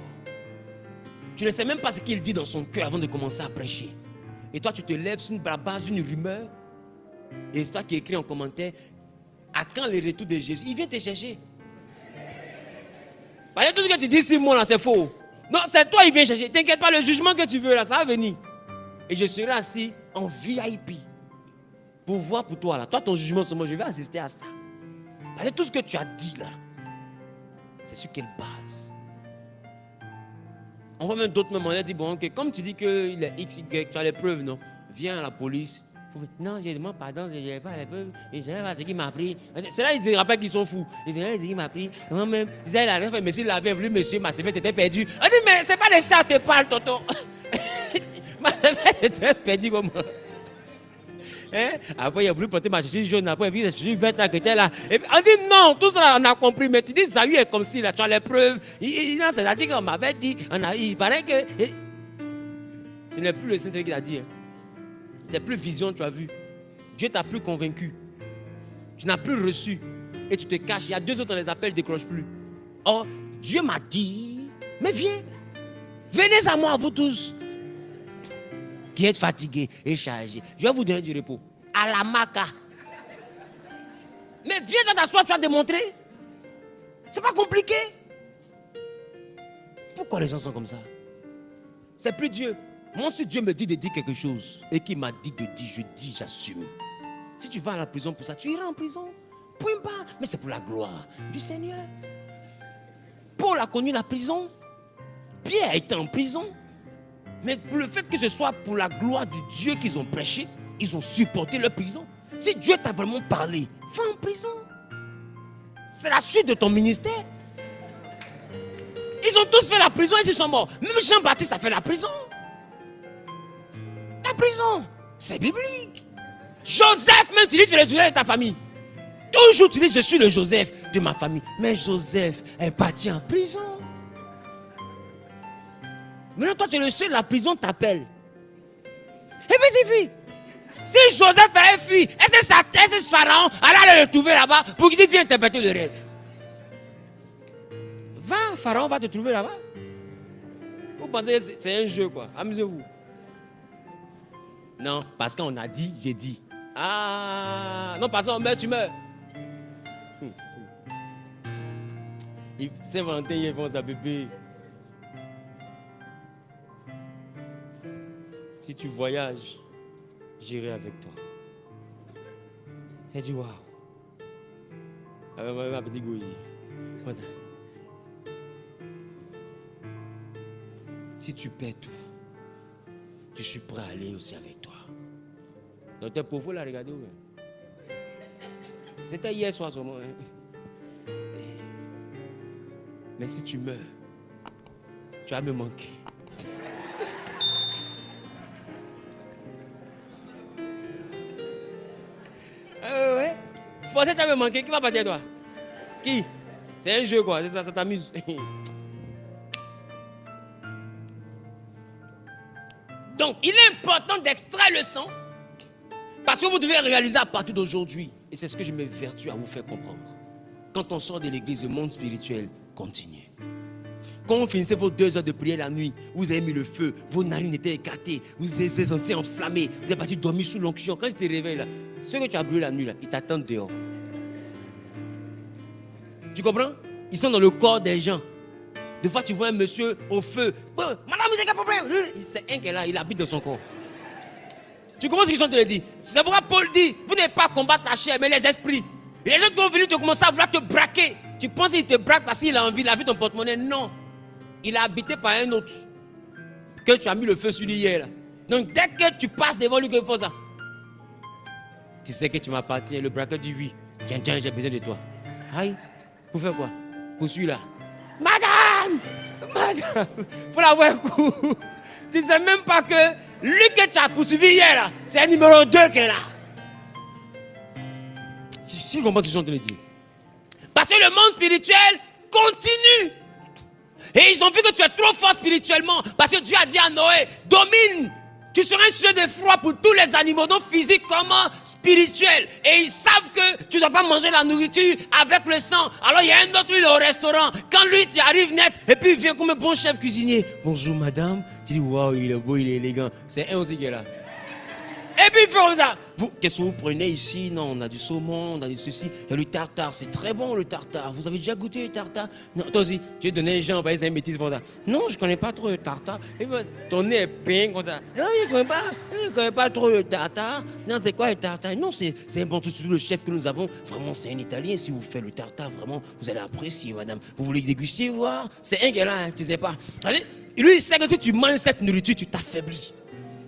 A: Tu ne sais même pas ce qu'il dit dans son cœur avant de commencer à prêcher. Et toi, tu te lèves sur la base d'une rumeur. Et c'est toi qui écris en commentaire, à quand le retour de Jésus? Il vient te chercher. Parce que tout ce que tu dis 6 mois là, c'est faux. Non, c'est toi, il vient chercher. T'inquiète pas, le jugement que tu veux là, ça va venir. Et je serai assis en VIP pour voir pour toi là. Toi, ton jugement sur moi, je vais assister à ça. Parce que tout ce que tu as dit là, c'est sur quelle base? On voit même d'autres moments, on a dit, bon, ok, comme tu dis qu'il est X, Y, tu as les preuves, non? Viens à la police. Non, je demande pardon, je n'ai pas les preuves. Je ne sais pas ce qui m'a pris. C'est là, ils se rappellent qu'ils sont fous. Ils disent, ce qui m'a pris. Moi-même, ils disaient, mais s'il avait voulu, monsieur, ma serviette était perdue. On dit, mais c'est pas de ça que tu parles, tonton. Ma serviette était perdue comme moi. Hein? Après, il a voulu porter ma chaussure jaune. Après, il a vu la chaussure verte là, qui était là. Et puis, on dit, non, tout ça, on a compris. Mais tu dis, Zahu est comme si, là, tu as les preuves. Non, c'est-à-dire qu'on m'avait dit, il paraît que. Ce n'est plus le Saint-Esprit qui l'a dit. Hein. C'est plus vision, tu as vu. Dieu t'a plus convaincu. Tu n'as plus reçu. Et tu te caches. Il y a 2 autres, on les appelle, ne décrochent plus. Or, Dieu m'a dit, mais viens. Venez à moi, vous tous. Qui êtes fatigués et chargés. Je vais vous donner du repos. À la maca. Mais viens toi t'asseoir, tu vas démontrer. C'est pas compliqué. Pourquoi les gens sont comme ça? C'est plus Dieu. Moi, si Dieu me dit de dire quelque chose et qu'il m'a dit de dire, je dis, j'assume. Si tu vas à la prison pour ça, tu iras en prison. Point pas. Mais c'est pour la gloire du Seigneur. Paul a connu la prison. Pierre a été en prison. Mais pour le fait que ce soit pour la gloire du Dieu qu'ils ont prêché, ils ont supporté leur prison. Si Dieu t'a vraiment parlé, va en prison. C'est la suite de ton ministère. Ils ont tous fait la prison et ils sont morts. Même Jean-Baptiste a fait la prison. La prison, c'est biblique. Joseph, même tu dis que tu es le Joseph de ta famille. Toujours tu dis je suis le Joseph de ma famille. Mais Joseph est parti en prison. Maintenant toi tu es le seul, la prison t'appelle. Et puis si Joseph avait fui, est-ce que Pharaon allait le trouver là-bas pour qu'il vienne interpréter le rêve? Va, Pharaon va te trouver là-bas. Vous pensez que c'est un jeu quoi? Amusez-vous. Non, parce qu'on a dit, j'ai dit. Ah, non, parce qu'on meurt, tu meurs. Saint-Valentin, ils font ça, bébé. Si tu voyages, j'irai avec toi. Elle dit, waouh. Ma petite gouille. Si tu perds tout, je suis prêt à aller aussi avec toi. Donc t'es pauvre là, regardez. C'était hier soir seulement. Mais si tu meurs, tu vas me manquer. Ouais. Forcé, tu vas me manquer. Qui va partir toi? Qui? C'est un jeu quoi, c'est ça, ça t'amuse. Donc, il est important d'extraire le sang parce que vous devez réaliser à partir d'aujourd'hui, et c'est ce que je m'évertue à vous faire comprendre. Quand on sort de l'église, le monde spirituel continue. Quand vous finissez vos 2 heures de prière la nuit, vous avez mis le feu, vos narines étaient écartées, vous êtes sentis enflammés, vous êtes parti dormir sous l'onction. Quand je te réveille là, ceux que tu as brûlé la nuit là, ils t'attendent dehors. Tu comprends? Ils sont dans le corps des gens. Des fois, tu vois un monsieur au feu. Oh, madame, vous avez quel problème? C'est un qui est là, il habite dans son corps. Tu comprends ce qu'ils sont te le dire? C'est pourquoi Paul dit, vous n'avez pas à combattre la chair, mais les esprits. Et les gens qui vont venir te commencer à vouloir te braquer. Tu penses qu'il te braque parce qu'il a envie, il a vu ton porte-monnaie? Non. Il a habité par un autre. Que tu as mis le feu sur lui hier. Là. Donc, dès que tu passes devant lui, qu'il faut ça. Tu sais que tu m'appartiens. Le braqueur dit oui. Tiens, j'ai besoin de toi. Aïe. Pour faire quoi? Pour celui-là. Madame! Faut l'avoir un coup. Tu sais même pas que lui que tu as poursuivi hier, là, c'est un numéro 2 qui est là. Je comprends ce que je te le dis. Parce que le monde spirituel continue. Et ils ont vu que tu es trop fort spirituellement. Parce que Dieu a dit à Noé, domine. Tu seras un sujet de froid pour tous les animaux, donc physiques comme spirituels. Et ils savent que tu ne dois pas manger la nourriture avec le sang. Alors il y a un autre, lui, au restaurant. Quand lui, tu arrives net, et puis il vient comme un bon chef cuisinier. Bonjour madame. Tu dis, waouh, il est beau, il est élégant. C'est un aussi qui est là. Et puis il fait comme ça. Vous, qu'est-ce que vous prenez ici? Non, on a du saumon, on a du ceci. Il y a le tartare, c'est très bon le tartare. Vous avez déjà goûté le tartare? Non, toi aussi, tu veux donner un genre, c'est un métis comme ça. Non, je ne connais pas trop le tartare. Et ton nez est peint comme ça. Non, je ne connais pas trop le tartare. Non, c'est quoi le tartare? Non, c'est un bon tout. Le chef que nous avons, vraiment, c'est un Italien. Si vous faites le tartare, vraiment, vous allez apprécier, madame. Vous voulez déguster, voir? C'est un gars là, hein, tu ne sais pas. Lui, il sait que si tu manges cette nourriture, tu t'affaiblis.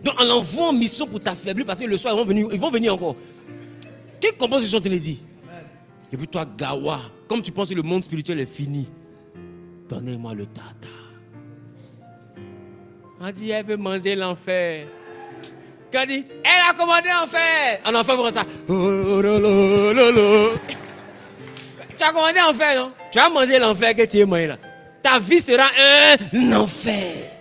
A: Donc, on l'envoie en mission pour t'affaiblir parce que le soir, ils vont venir encore. Qui comprend ce que je te l'ai dit? Et puis toi, Gawa, comme tu penses que le monde spirituel est fini, donnez-moi le tartare. On dit, elle veut manger l'enfer. Quand on dit, elle a commandé l'enfer. En enfer, vous ça. Tu as commandé l'enfer, non? Tu as mangé l'enfer que tu es mangé là. Ta vie sera un enfer.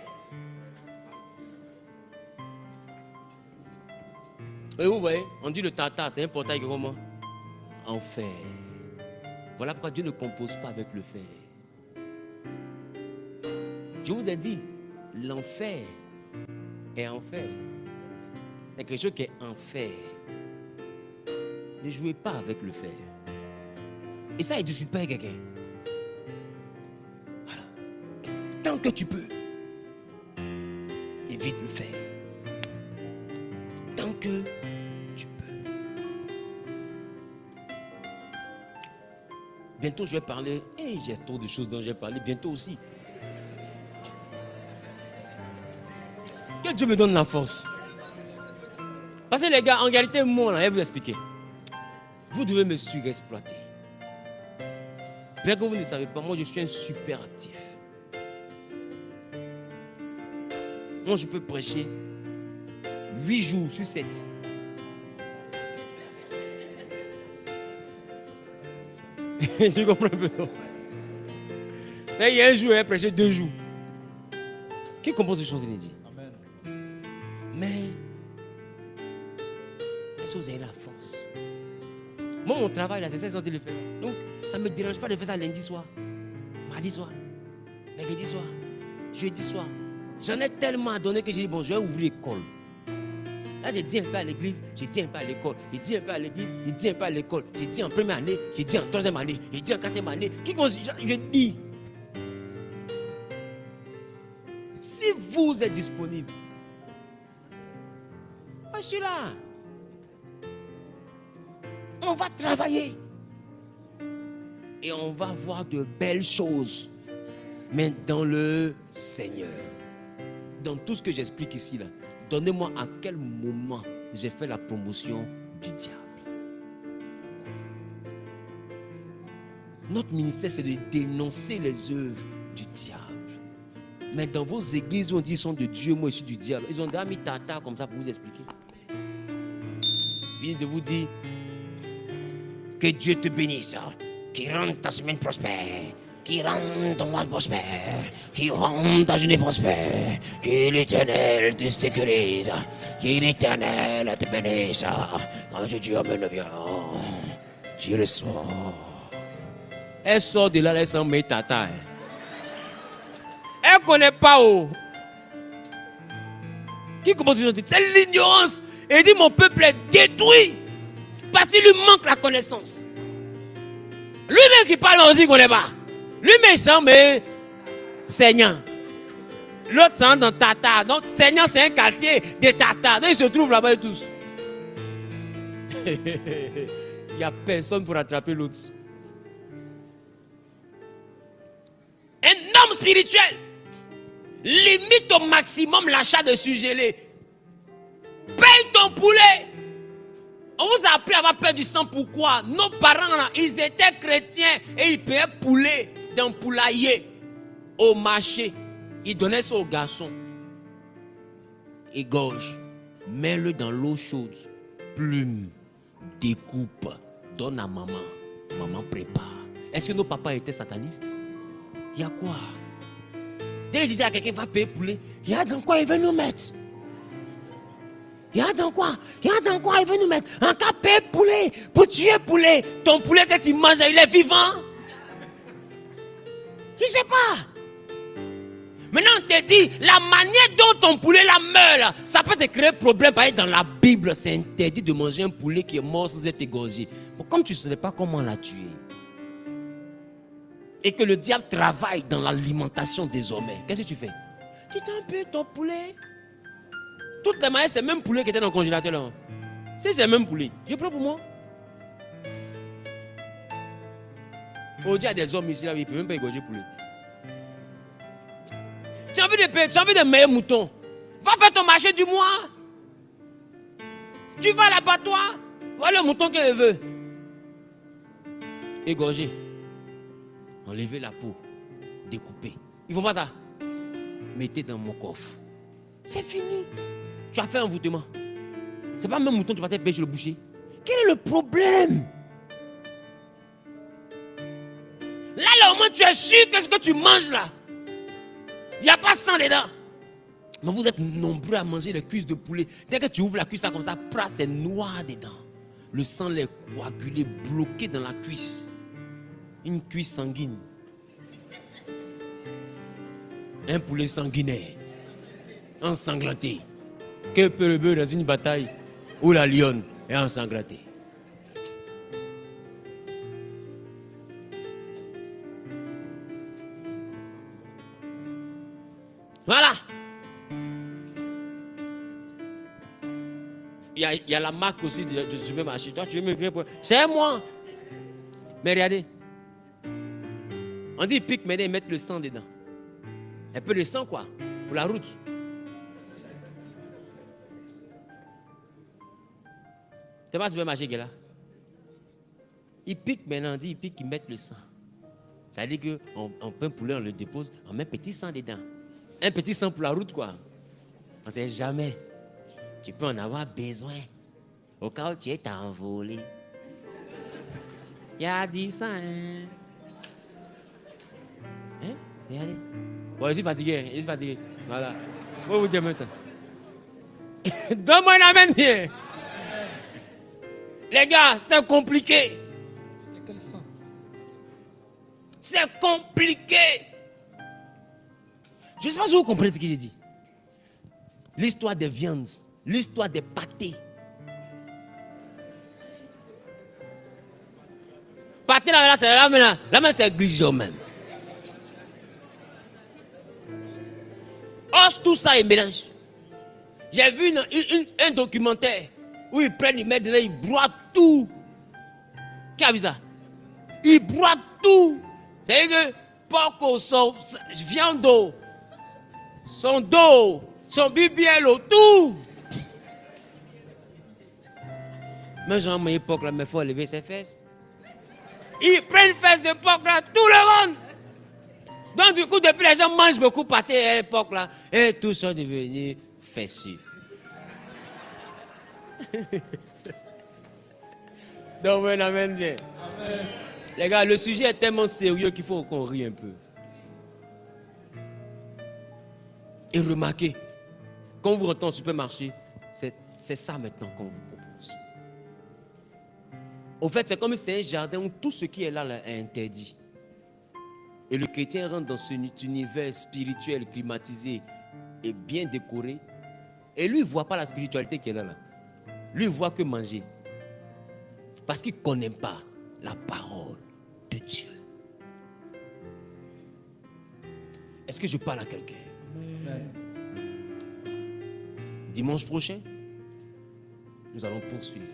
A: Et vous voyez, on dit le tartare, c'est un portail que comment? Enfer. Voilà pourquoi Dieu ne compose pas avec le fer. Je vous ai dit, l'enfer est enfer. C'est quelque chose qui est enfer. Ne jouez pas avec le fer. Et ça, il ne discute pas avec quelqu'un. Voilà. Tant que tu peux, évite le fer. Tant que tu peux. Bientôt, je vais parler. J'ai trop de choses dont j'ai parlé. Bientôt aussi. Que Dieu me donne la force. Parce que les gars, en réalité, moi, là, je vais vous expliquer. Vous devez me surexploiter. Bien que vous ne savez pas, moi, je suis un super actif. Moi, je peux prêcher 8 jours sur 7. Je comprends un peu. Il y a un jour, il a prêché 2 jours. Qui comprend ce que je suis en train de dire? Amen. Mais, est-ce que vous avez la force? Moi, mon travail, là, c'est ça que je suis en train de faire. Donc, ça ne me dérange pas de faire ça lundi soir, mardi soir, mercredi soir, jeudi soir. J'en ai tellement à donner que j'ai dit, bon, je vais ouvrir l'école. Là, j'ai dit un peu à l'église, j'ai dit un peu à l'école, j'ai dit un peu à l'église, j'ai dit un peu à l'école, j'ai dit en première année, j'ai dit en troisième année, j'ai dit en quatrième année. Je dis, si vous êtes disponible, Moi, je suis là. On va travailler. Et on va voir de belles choses. Mais dans le Seigneur. Dans tout ce que j'explique ici, là, donnez-moi à quel moment j'ai fait la promotion du diable. Notre ministère, c'est de dénoncer les œuvres du diable. Mais dans vos églises, on dit qu'ils sont de Dieu, moi je suis du diable. Ils ont déjà mis tata comme ça pour vous expliquer. Je viens de vous dire que Dieu te bénisse, qu'il rende ta semaine prospère, qu'il rende ton mois prospère, qu'il rende ta journée prospère, que l'Éternel te sécurise, que l'Éternel te bénisse. Quand Dieu amène bien, tu le sors. Elle sort de là, elle s'en met tata. Elle ne connaît pas. Qui commence à dire, c'est l'ignorance. Et dit, mon peuple est détruit parce qu'il lui manque la connaissance. Lui-même qui parle aussi, il ne connaît pas. Lui-même, il s'en met saignant. L'autre s'en dans tata. Donc, saignant, c'est un quartier de tata. Donc, ils se trouvent là-bas et tous. Il n'y a personne pour attraper l'autre. Un homme spirituel limite au maximum l'achat de surgelés. Paye ton poulet. On vous a appris à avoir peur du sang. Pourquoi? Nos parents, là, ils étaient chrétiens et ils payaient poulet dans poulailler au marché. Ils donnaient ça aux garçons. Égorge. Mets-le dans l'eau chaude. Plume. Découpe. Donne à maman. Maman prépare. Est-ce que nos papas étaient satanistes? Il y a quoi? Dès qu'il dit à quelqu'un va payer poulet, il y a dans quoi il veut nous mettre? Il y a dans quoi? Il y a dans quoi il veut nous mettre? En cas payer poulet, pour tuer poulet. Ton poulet que tu manges, il est vivant? Je ne sais pas. Maintenant on te dit, la manière dont ton poulet la meurt, là, ça peut te créer problème. Parce que dans la Bible, c'est interdit de manger un poulet qui est mort sans être égorgé. Bon, comme tu ne sais pas comment la tuer, et que le diable travaille dans l'alimentation désormais, qu'est-ce que tu fais? Tu t'en peux ton poulet. Toutes les manières, c'est le même poulet qui était dans le congélateur là. Si c'est le même poulet, je prends pour moi. Aujourd'hui, il y a des hommes ici là, ils ne peuvent même pas égorger poulet. Tu as envie de payer, tu as envie de meilleurs moutons. Va faire ton marché du mois. Tu vas à l'abattoir, voilà le mouton qu'elle veut. Égorger. Enlevez la peau, découper. Ils font pas ça. Mettez dans mon coffre. C'est fini. Tu as fait un envoûtement. C'est pas même mouton que tu vas te payer chez le boucher. Quel est le problème? Là, au moins, tu es sûr que ce que tu manges là, il n'y a pas de sang dedans. Mais vous êtes nombreux à manger les cuisses de poulet. Dès que tu ouvres la cuisse comme ça, c'est noir dedans. Le sang est coagulé, bloqué dans la cuisse. Une cuisse sanguine. Un poulet sanguinaire. Ensanglanté. Que peut le bœuf dans une bataille où la lionne est ensanglantée? Voilà. Il y a la marque aussi du supermarché. Toi, tu veux me griller pour... C'est moi. Mais regardez. On dit pique, mais ils mettent le sang dedans. Un peu de sang, quoi, pour la route. C'est pas le supermarché qui est là. Ils piquent maintenant, on dit ils piquent, ils mettent le sang. Ça veut dire qu'on peut un poulet, on le dépose, on met un petit sang dedans. Un petit sang pour la route, quoi. On ne sait jamais. Tu peux en avoir besoin. Au cas où tu es envolé. Il y a 10 sang, hein? Hein? Regardez. Bon, je suis fatigué, Voilà. Je vais vous dire maintenant. Donne-moi une amène bien. Les gars, c'est compliqué.
C: C'est quel sang?
A: C'est compliqué. Je ne sais pas si vous comprenez ce que j'ai dit. L'histoire des viandes, l'histoire des pâtés. Pâté là, c'est là, c'est grigeon même. Os tout ça et mélange. J'ai vu un documentaire où ils prennent, ils mettent dedans, ils broient tout. Qui a vu ça? Ils broient tout. C'est-à-dire que porc, son viande, son dos, son bibiello, tout. Mais j'en ai porc là, mais il faut lever ses fesses. Ils prennent fesses de porc là, tout le monde. Donc du coup, depuis les gens mangent beaucoup pâté à l'époque là, et tous sont devenus fessus. Donc on amène bien.
B: Amen.
A: Les gars, le sujet est tellement sérieux qu'il faut qu'on rie un peu. Et remarquez, quand vous rentrez au supermarché, c'est ça maintenant qu'on vous propose. Au fait, c'est comme si c'est un jardin où tout ce qui est là est interdit. Et le chrétien rentre dans cet univers spirituel, climatisé et bien décoré. Et lui, il ne voit pas la spiritualité qui est là. Lui, il ne voit que manger. Parce qu'il ne connaît pas la parole de Dieu. Est-ce que je parle à quelqu'un?
B: Amen.
A: Dimanche prochain, nous allons poursuivre.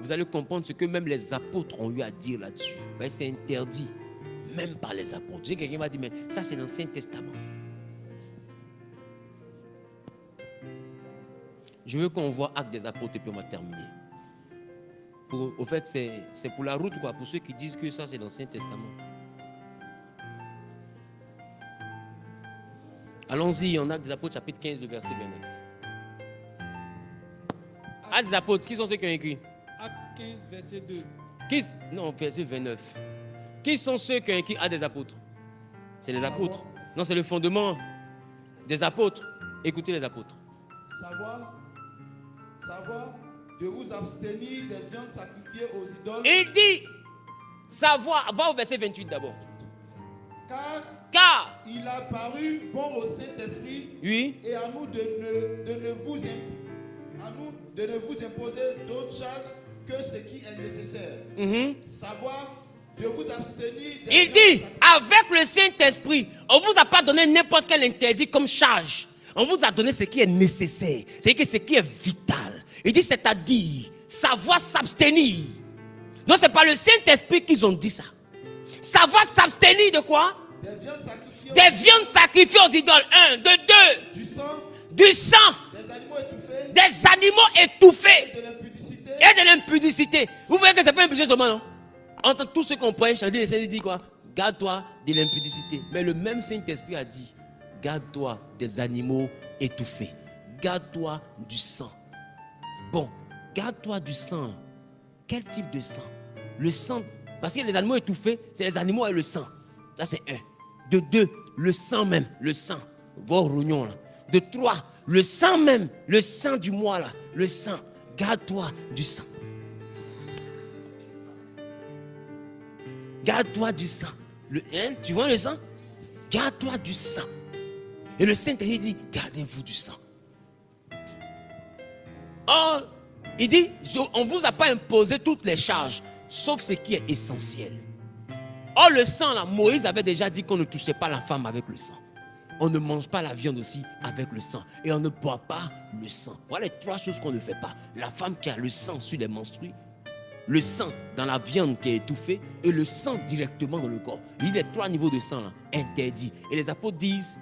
A: Vous allez comprendre ce que même les apôtres ont eu à dire là-dessus. C'est interdit, même par les apôtres. Quelqu'un va dire, mais ça c'est l'Ancien Testament. Je veux qu'on voit Actes des Apôtres et puis on va terminer. Au fait, c'est pour la route, quoi, pour ceux qui disent que ça c'est l'Ancien Testament. Allons-y en Actes des Apôtres, chapitre 15, verset 29. Actes des Apôtres, qui sont ceux qui ont écrit?
C: Acte 15, verset 2.
A: Non, verset 29. Qui sont ceux qui ont écrit Actes des Apôtres? C'est les apôtres. Non, c'est le fondement des apôtres. Écoutez les apôtres.
B: Savoir de vous abstenir des viandes sacrifiées aux idoles.
A: Il dit, savoir, va au verset 28 d'abord.
B: Car il a paru bon au Saint-Esprit,
A: oui,
B: et à nous de ne vous imposer d'autres choses que ce qui est nécessaire. Savoir de vous abstenir des
A: il dit, avec le Saint-Esprit, on ne vous a pas donné n'importe quel interdit comme charge. On vous a donné ce qui est nécessaire, c'est-à-dire ce qui est vital. Il dit, c'est-à-dire, savoir s'abstenir. Donc, ce n'est pas le Saint-Esprit qu'ils ont dit ça. Savoir s'abstenir de quoi? Des viandes sacrifiées aux idoles. 1, de 2. Du sang. Des animaux étouffés. Et de l'impudicité. Vous voyez que ce n'est pas impudicité seulement, non? Entre tous ceux qu'on pourrait chanter, le Seigneur dit quoi? Garde-toi de l'impudicité. Mais le même Saint-Esprit a dit, garde-toi des animaux étouffés. Garde-toi du sang. Bon, garde-toi du sang. Quel type de sang? Le sang, parce que les animaux étouffés, c'est les animaux et le sang. Ça, c'est 1. De 2, le sang même, le sang. Vos rognons là. De 3, le sang même, le sang du mois là. Le sang. Garde-toi du sang. Garde-toi du sang. Tu vois le sang? Garde-toi du sang. Et le Saint-Esprit dit, gardez-vous du sang. Or, il dit, on ne vous a pas imposé toutes les charges, sauf ce qui est essentiel. Or, le sang, là, Moïse avait déjà dit qu'on ne touchait pas la femme avec le sang. On ne mange pas la viande aussi avec le sang. Et on ne boit pas le sang. Voilà les 3 choses qu'on ne fait pas. La femme qui a le sang sur les menstrues, le sang dans la viande qui est étouffée et le sang directement dans le corps. Il y a les 3 niveaux de sang là, interdits. Et les apôtres disent,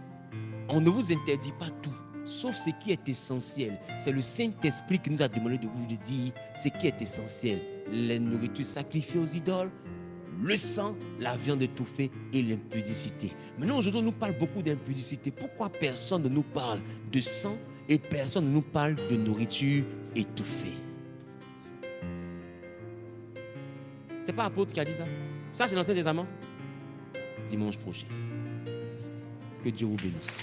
A: on ne vous interdit pas tout, sauf ce qui est essentiel. C'est le Saint-Esprit qui nous a demandé de vous dire ce qui est essentiel. Les nourritures sacrifiées aux idoles, le sang, la viande étouffée et l'impudicité. Maintenant, aujourd'hui, on nous parle beaucoup d'impudicité. Pourquoi personne ne nous parle de sang et personne ne nous parle de nourriture étouffée? C'est pas l'apôtre qui a dit ça. Ça, c'est l'Ancien Testament. Dimanche prochain. Que Dieu vous bénisse.